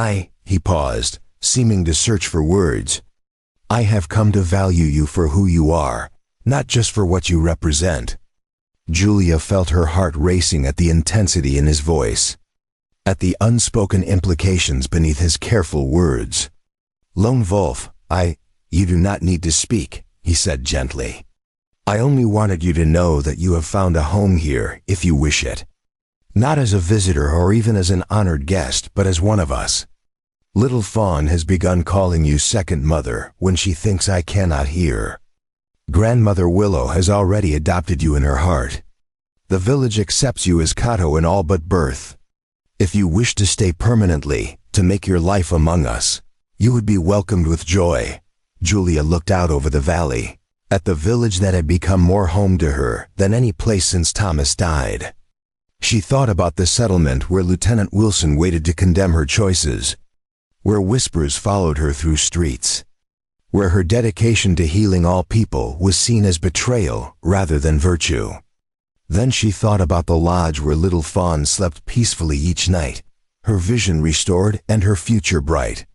he paused, seeming to search for words. I have come to value you for who you are, not just for what you represent. Julia felt her heart racing at the intensity in his voice, at the unspoken implications beneath his careful words. Lone Wolf, you do not need to speak, he said gently. I only wanted you to know that you have found a home here if you wish it. Not as a visitor or even as an honored guest, but as one of us. Little Fawn has begun calling you second mother when she thinks I cannot hear. Grandmother Willow has already adopted you in her heart. The village accepts you as Cahto in all but birth. If you wish to stay permanently, to make your life among us, you would be welcomed with joy. Julia looked out over the valley, at the village that had become more home to her than any place since Thomas died. She thought about the settlement where Lieutenant Wilson waited to condemn her choices, where whispers followed her through streets, where her dedication to healing all people was seen as betrayal rather than virtue. Then she thought about the lodge where Little Fawn slept peacefully each night, her vision restored and her future bright.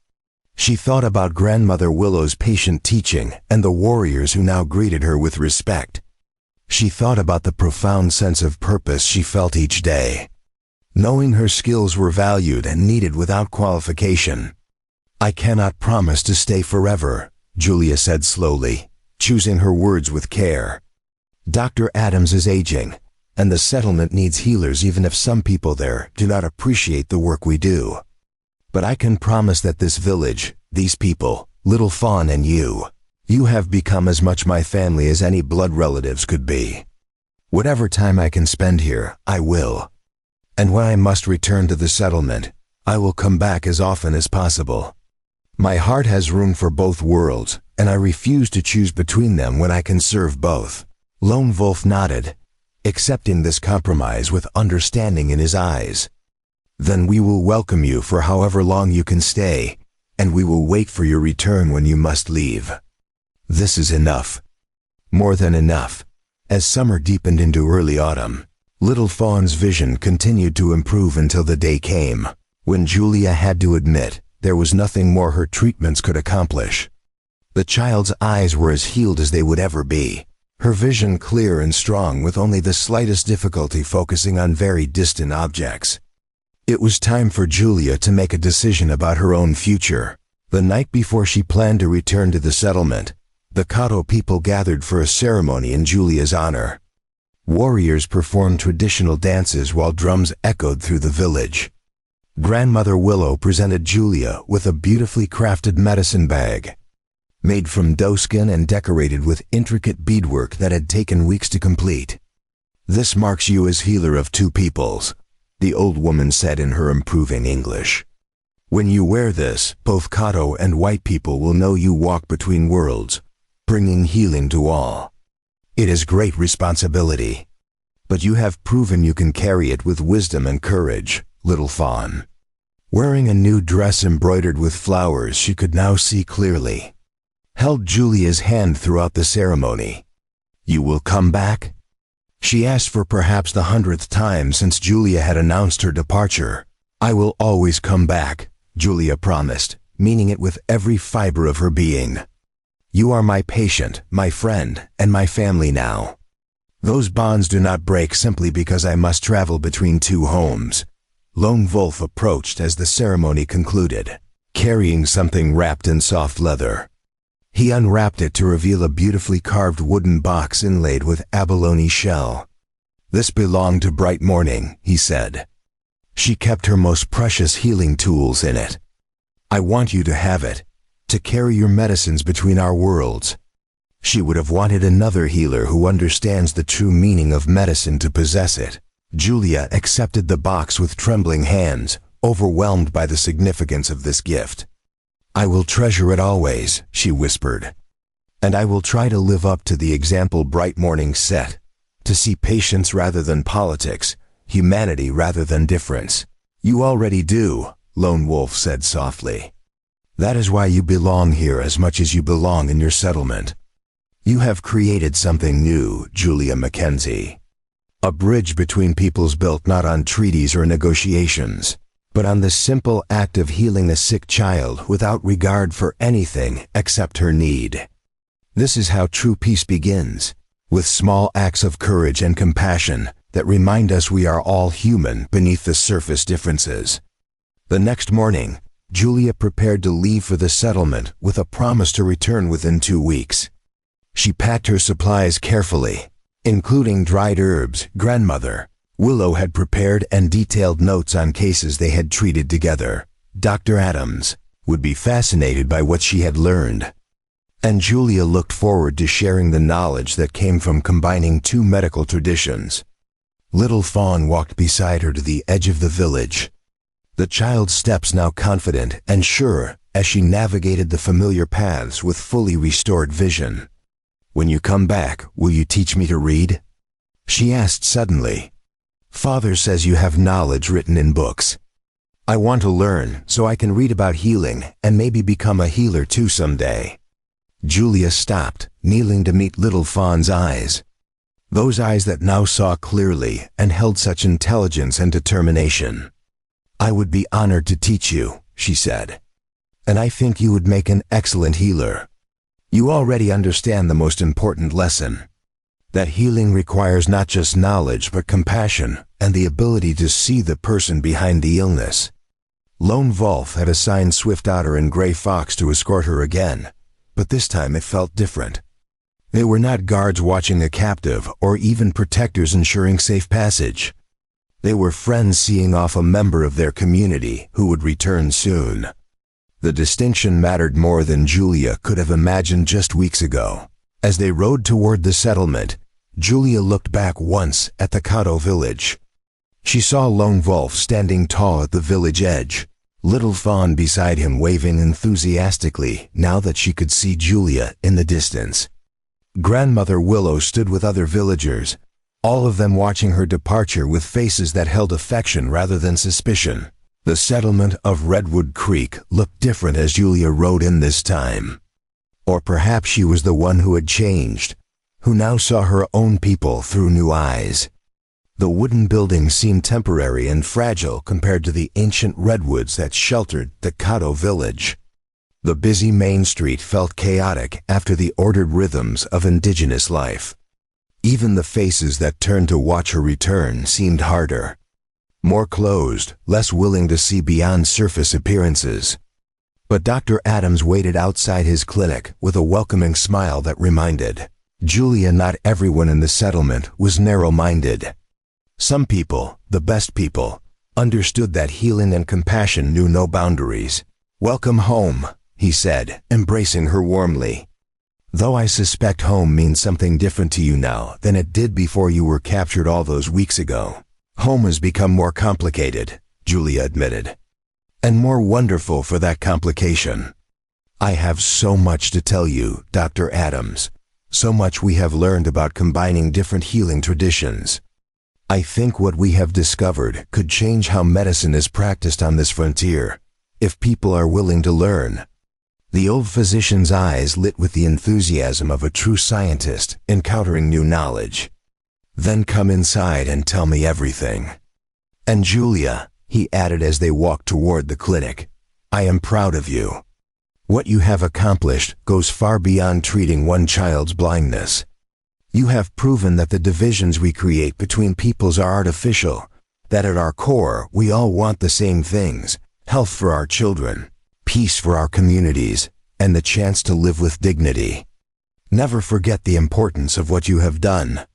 She thought about Grandmother Willow's patient teaching and the warriors who now greeted her with respect. She thought about the profound sense of purpose she felt each day, knowing her skills were valued and needed without qualification. I cannot promise to stay forever, Julia said slowly, choosing her words with care. Dr. Adams is aging, and the settlement needs healers even if some people there do not appreciate the work we do. But I can promise that this village, these people, Little Fawn and you have become as much my family as any blood relatives could be. Whatever time I can spend here, I will. And when I must return to the settlement, I will come back as often as possible. My heart has room for both worlds, and I refuse to choose between them when I can serve both. Lone Wolf nodded, accepting this compromise with understanding in his eyes. Then we will welcome you for however long you can stay, and we will wait for your return when you must leave. This is enough. More than enough. As summer deepened into early autumn, Little Fawn's vision continued to improve until the day came, when Julia had to admit there was nothing more her treatments could accomplish. The child's eyes were as healed as they would ever be, her vision clear and strong with only the slightest difficulty focusing on very distant objects. It was time for Julia to make a decision about her own future. The night before she planned to return to the settlement, the Cahto people gathered for a ceremony in Julia's honor. Warriors performed traditional dances while drums echoed through the village. Grandmother Willow presented Julia with a beautifully crafted medicine bag, made from doeskin and decorated with intricate beadwork that had taken weeks to complete. This marks you as healer of two peoples, the old woman said in her improving English. When you wear this, both Cahto and white people will know you walk between worlds, bringing healing to all. It is great responsibility, but you have proven you can carry it with wisdom and courage, Little Fawn. Wearing a new dress embroidered with flowers she could now see clearly, held Julia's hand throughout the ceremony. You will come back? She asked for perhaps the 100th time since Julia had announced her departure. I will always come back, Julia promised, meaning it with every fiber of her being. You are my patient, my friend, and my family now. Those bonds do not break simply because I must travel between two homes. Lone Wolf approached as the ceremony concluded, carrying something wrapped in soft leather. He unwrapped it to reveal a beautifully carved wooden box inlaid with abalone shell. This belonged to Bright Morning, he said. She kept her most precious healing tools in it. I want you to have it, to carry your medicines between our worlds. She would have wanted another healer who understands the true meaning of medicine to possess it. Julia accepted the box with trembling hands, overwhelmed by the significance of this gift. I will treasure it always, she whispered. And I will try to live up to the example Bright Morning set, to see patience rather than politics, humanity rather than difference. You already do, Lone Wolf said softly. That is why you belong here as much as you belong in your settlement. You have created something new, Julia Mackenzie. A bridge between peoples built not on treaties or negotiations, but on the simple act of healing a sick child without regard for anything except her need. This is how true peace begins, with small acts of courage and compassion that remind us we are all human beneath the surface differences. The next morning, Julia prepared to leave for the settlement with a promise to return within 2 weeks. She packed her supplies carefully, including dried herbs. Grandmother Willow had prepared and detailed notes on cases they had treated together. Dr. Adams would be fascinated by what she had learned, and Julia looked forward to sharing the knowledge that came from combining two medical traditions. Little Fawn walked beside her to the edge of the village, the child's steps now confident and sure as she navigated the familiar paths with fully restored vision. When you come back, will you teach me to read? She asked suddenly. Father says you have knowledge written in books. I want to learn so I can read about healing and maybe become a healer too someday. Julia stopped, kneeling to meet Little Fawn's eyes. Those eyes that now saw clearly and held such intelligence and determination. I would be honored to teach you, she said. And I think you would make an excellent healer. You already understand the most important lesson, that healing requires not just knowledge but compassion and the ability to see the person behind the illness. Lone Wolf had assigned Swift Otter and Gray Fox to escort her again, but this time it felt different. They were not guards watching a captive or even protectors ensuring safe passage. They were friends seeing off a member of their community who would return soon. The distinction mattered more than Julia could have imagined just weeks ago. As they rode toward the settlement, Julia looked back once at the Cahto village. She saw Lone Wolf standing tall at the village edge, Little Fawn beside him waving enthusiastically now that she could see Julia in the distance. Grandmother Willow stood with other villagers, all of them watching her departure with faces that held affection rather than suspicion. The settlement of Redwood Creek looked different as Julia rode in this time. Or perhaps she was the one who had changed, who now saw her own people through new eyes. The wooden buildings seemed temporary and fragile compared to the ancient redwoods that sheltered the Cahto village. The busy main street felt chaotic after the ordered rhythms of indigenous life. Even the faces that turned to watch her return seemed harder, more closed, less willing to see beyond surface appearances. But Dr. Adams waited outside his clinic with a welcoming smile that reminded Julia not everyone in the settlement was narrow-minded. Some people, the best people, understood that healing and compassion knew no boundaries. Welcome home, he said, embracing her warmly. Though I suspect home means something different to you now than it did before you were captured all those weeks ago. Home has become more complicated, Julia admitted, and more wonderful for that complication. I have so much to tell you, Dr. Adams, so much we have learned about combining different healing traditions. I think what we have discovered could change how medicine is practiced on this frontier, if people are willing to learn. The old physician's eyes lit with the enthusiasm of a true scientist encountering new knowledge. "Then come inside and tell me everything. And Julia," he added as they walked toward the clinic, "I am proud of you. What you have accomplished goes far beyond treating one child's blindness. You have proven that the divisions we create between peoples are artificial, that at our core we all want the same things: health for our children, peace for our communities, and the chance to live with dignity. Never forget the importance of what you have done."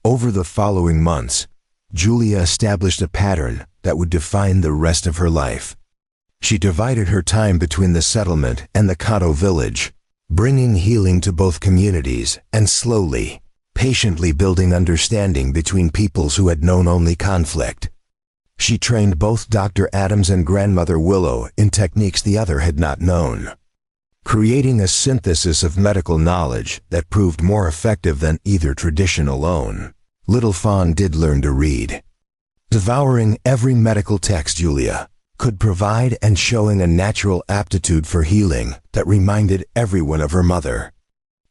Over the following months, Julia established a pattern that would define the rest of her life. She divided her time between the settlement and the Cahto village, bringing healing to both communities and slowly, patiently building understanding between peoples who had known only conflict. She trained both Dr. Adams and Grandmother Willow in techniques the other had not known, creating a synthesis of medical knowledge that proved more effective than either tradition alone. Little Fawn did learn to read, devouring every medical text Julia could provide and showing a natural aptitude for healing that reminded everyone of her mother.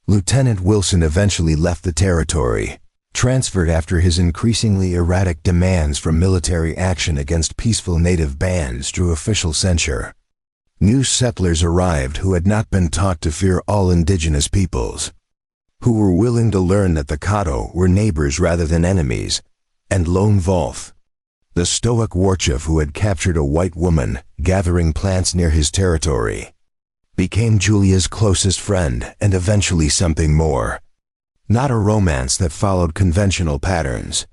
Lieutenant Wilson eventually left the territory, transferred after his increasingly erratic demands for military action against peaceful native bands drew official censure. New settlers arrived who had not been taught to fear all indigenous peoples, who were willing to learn that the Cahto were neighbors rather than enemies, and Lone Wolf, the stoic Warchief who had captured a white woman gathering plants near his territory, became Julia's closest friend and eventually something more. Not a romance that followed conventional patterns,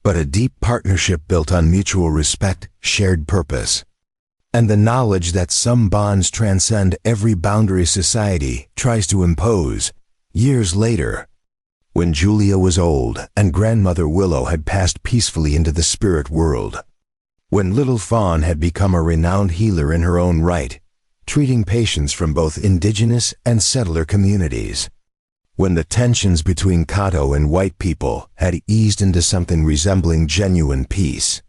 but a deep partnership built on mutual respect, shared purpose, and the knowledge that some bonds transcend every boundary society tries to impose. Years later, when Julia was old and Grandmother Willow had passed peacefully into the spirit world, when Little Fawn had become a renowned healer in her own right, treating patients from both indigenous and settler communities, when the tensions between Cahto and white people had eased into something resembling genuine peace,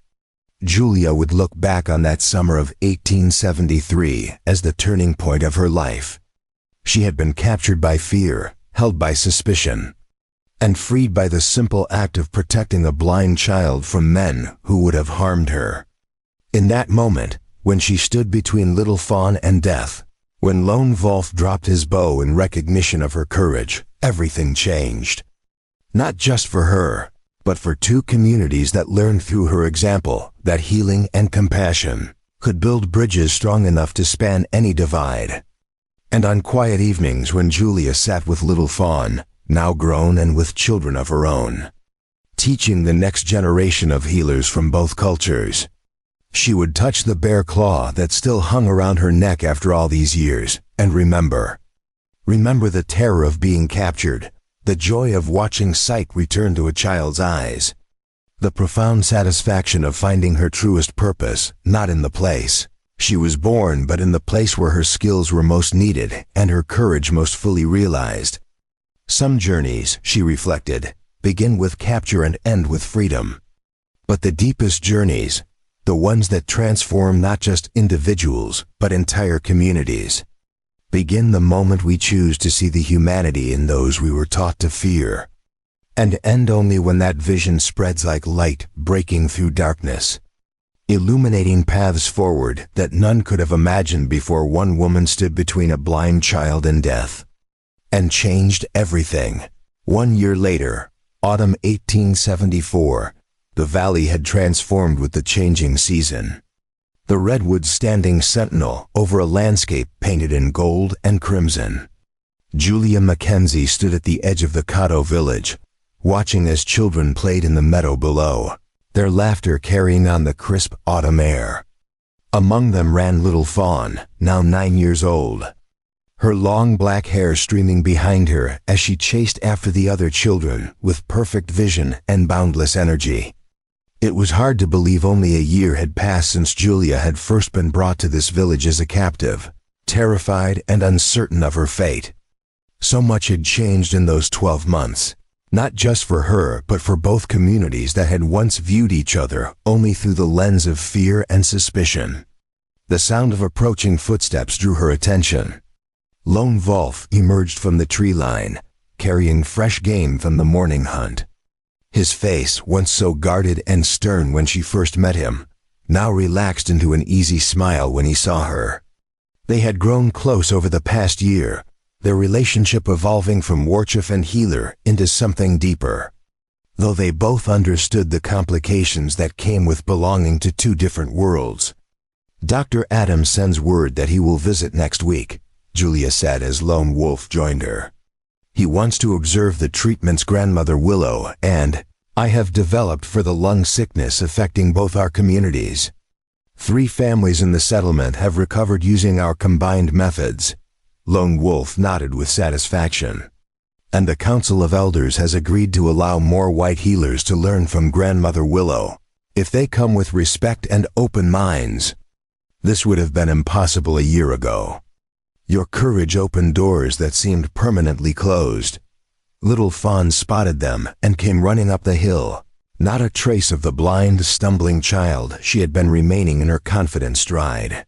Julia would look back on that summer of 1873 as the turning point of her life. She had been captured by fear, held by suspicion, and freed by the simple act of protecting a blind child from men who would have harmed her. In that moment, when she stood between Little Fawn and death, when Lone Wolf dropped his bow in recognition of her courage, everything changed. Not just for her, but for two communities that learned through her example that healing and compassion could build bridges strong enough to span any divide. And on quiet evenings when Julia sat with Little Fawn, now grown and with children of her own, teaching the next generation of healers from both cultures, she would touch the bare claw that still hung around her neck after all these years, and remember the terror of being captured, the joy of watching sight return to a child's eyes, the profound satisfaction of finding her truest purpose, not in the place she was born, but in the place where her skills were most needed and her courage most fully realized. Some journeys, she reflected, begin with capture and end with freedom. But the deepest journeys, the ones that transform not just individuals, but entire communities, begin the moment we choose to see the humanity in those we were taught to fear, and end only when that vision spreads like light breaking through darkness, illuminating paths forward that none could have imagined before one woman stood between a blind child and death, and changed everything. 1 year later, autumn 1874, the valley had transformed with the changing season. The redwoods standing sentinel over a landscape painted in gold and crimson. Julia Mackenzie stood at the edge of the Cahto village, watching as children played in the meadow below, their laughter carrying on the crisp autumn air. Among them ran Little Fawn, now 9 years old, her long black hair streaming behind her as she chased after the other children with perfect vision and boundless energy. It was hard to believe only a year had passed since Julia had first been brought to this village as a captive, terrified and uncertain of her fate. So much had changed in those 12 months, not just for her but for both communities that had once viewed each other only through the lens of fear and suspicion. The sound of approaching footsteps drew her attention. Lone Wolf emerged from the tree line, carrying fresh game from the morning hunt. His face, once so guarded and stern when she first met him, now relaxed into an easy smile when he saw her. They had grown close over the past year, their relationship evolving from Warchief and healer into something deeper. Though they both understood the complications that came with belonging to two different worlds. Dr. Adams sends word that he will visit next week, Julia said as Lone Wolf joined her. He wants to observe the treatments grandmother Willow and I have developed for the lung sickness affecting both our communities. 3 families in the settlement have recovered using our combined methods. Lone Wolf nodded with satisfaction. And the Council of Elders has agreed to allow more white healers to learn from grandmother Willow, if they come with respect and open minds. This would have been impossible a year ago. Your courage opened doors that seemed permanently closed. Little Fawn spotted them and came running up the hill, not a trace of the blind, stumbling child she had been remaining in her confident stride.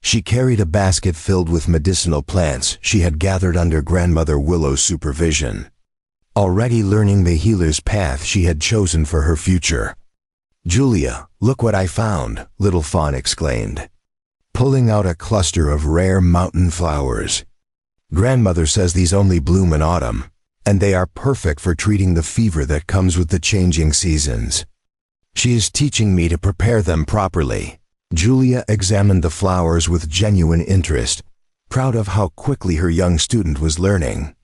She carried a basket filled with medicinal plants she had gathered under grandmother Willow's supervision, already learning the healer's path she had chosen for her future. "Julia, look what I found," Little Fawn exclaimed, pulling out a cluster of rare mountain flowers. "Grandmother says these only bloom in autumn, and they are perfect for treating the fever that comes with the changing seasons. She is teaching me to prepare them properly." Julia examined the flowers with genuine interest, proud of how quickly her young student was learning.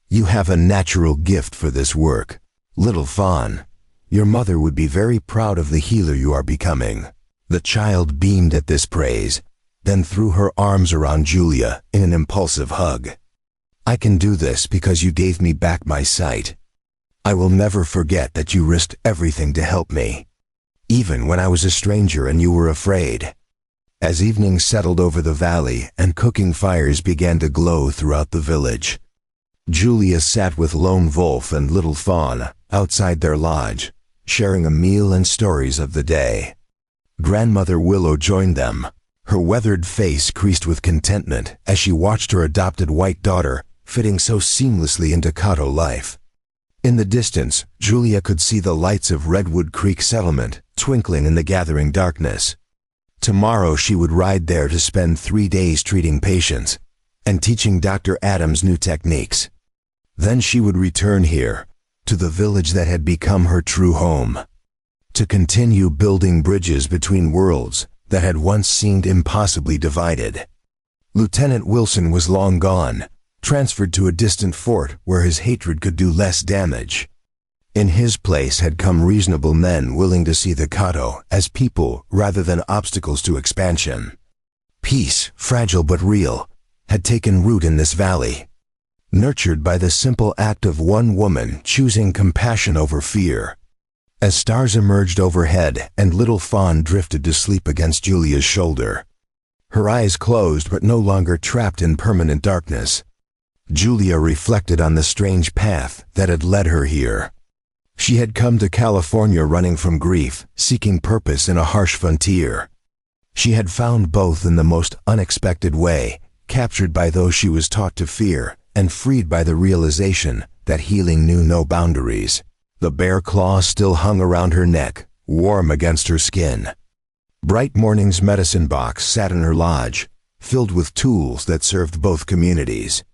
"You have a natural gift for this work, Little Fawn. Your mother would be very proud of the healer you are becoming." The child beamed at this praise, then threw her arms around Julia in an impulsive hug. "I can do this because you gave me back my sight. I will never forget that you risked everything to help me, even when I was a stranger and you were afraid." As evening settled over the valley and cooking fires began to glow throughout the village, Julia sat with Lone Wolf and Little Fawn outside their lodge, sharing a meal and stories of the day. Grandmother Willow joined them, her weathered face creased with contentment as she watched her adopted white daughter fitting so seamlessly into Cahto life. In the distance, Julia could see the lights of Redwood Creek settlement twinkling in the gathering darkness. Tomorrow she would ride there to spend 3 days treating patients and teaching Dr. Adams new techniques. Then she would return here, to the village that had become her true home, to continue building bridges between worlds that had once seemed impossibly divided. Lieutenant Wilson was long gone, transferred to a distant fort where his hatred could do less damage. In his place had come reasonable men willing to see the Cahto as people rather than obstacles to expansion. Peace, fragile but real, had taken root in this valley, nurtured by the simple act of one woman choosing compassion over fear. As stars emerged overhead and Little Fawn drifted to sleep against Julia's shoulder, her eyes closed but no longer trapped in permanent darkness, Julia reflected on the strange path that had led her here. She had come to California running from grief, seeking purpose in a harsh frontier. She had found both in the most unexpected way, captured by those she was taught to fear, and freed by the realization that healing knew no boundaries. The bear claw still hung around her neck, warm against her skin. Bright Morning's medicine box sat in her lodge, filled with tools that served both communities.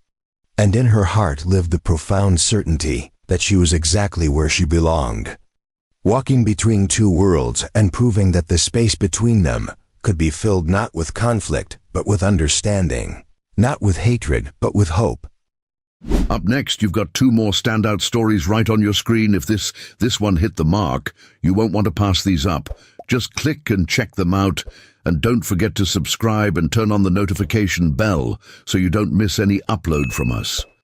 And in her heart lived the profound certainty that she was exactly where she belonged, walking between two worlds and proving that the space between them could be filled not with conflict but with understanding, not with hatred but with hope. Up next, you've got 2 more standout stories right on your screen. If this one hit the mark, you won't want to pass these up. Just click and check them out. And don't forget to subscribe and turn on the notification bell so you don't miss any upload from us.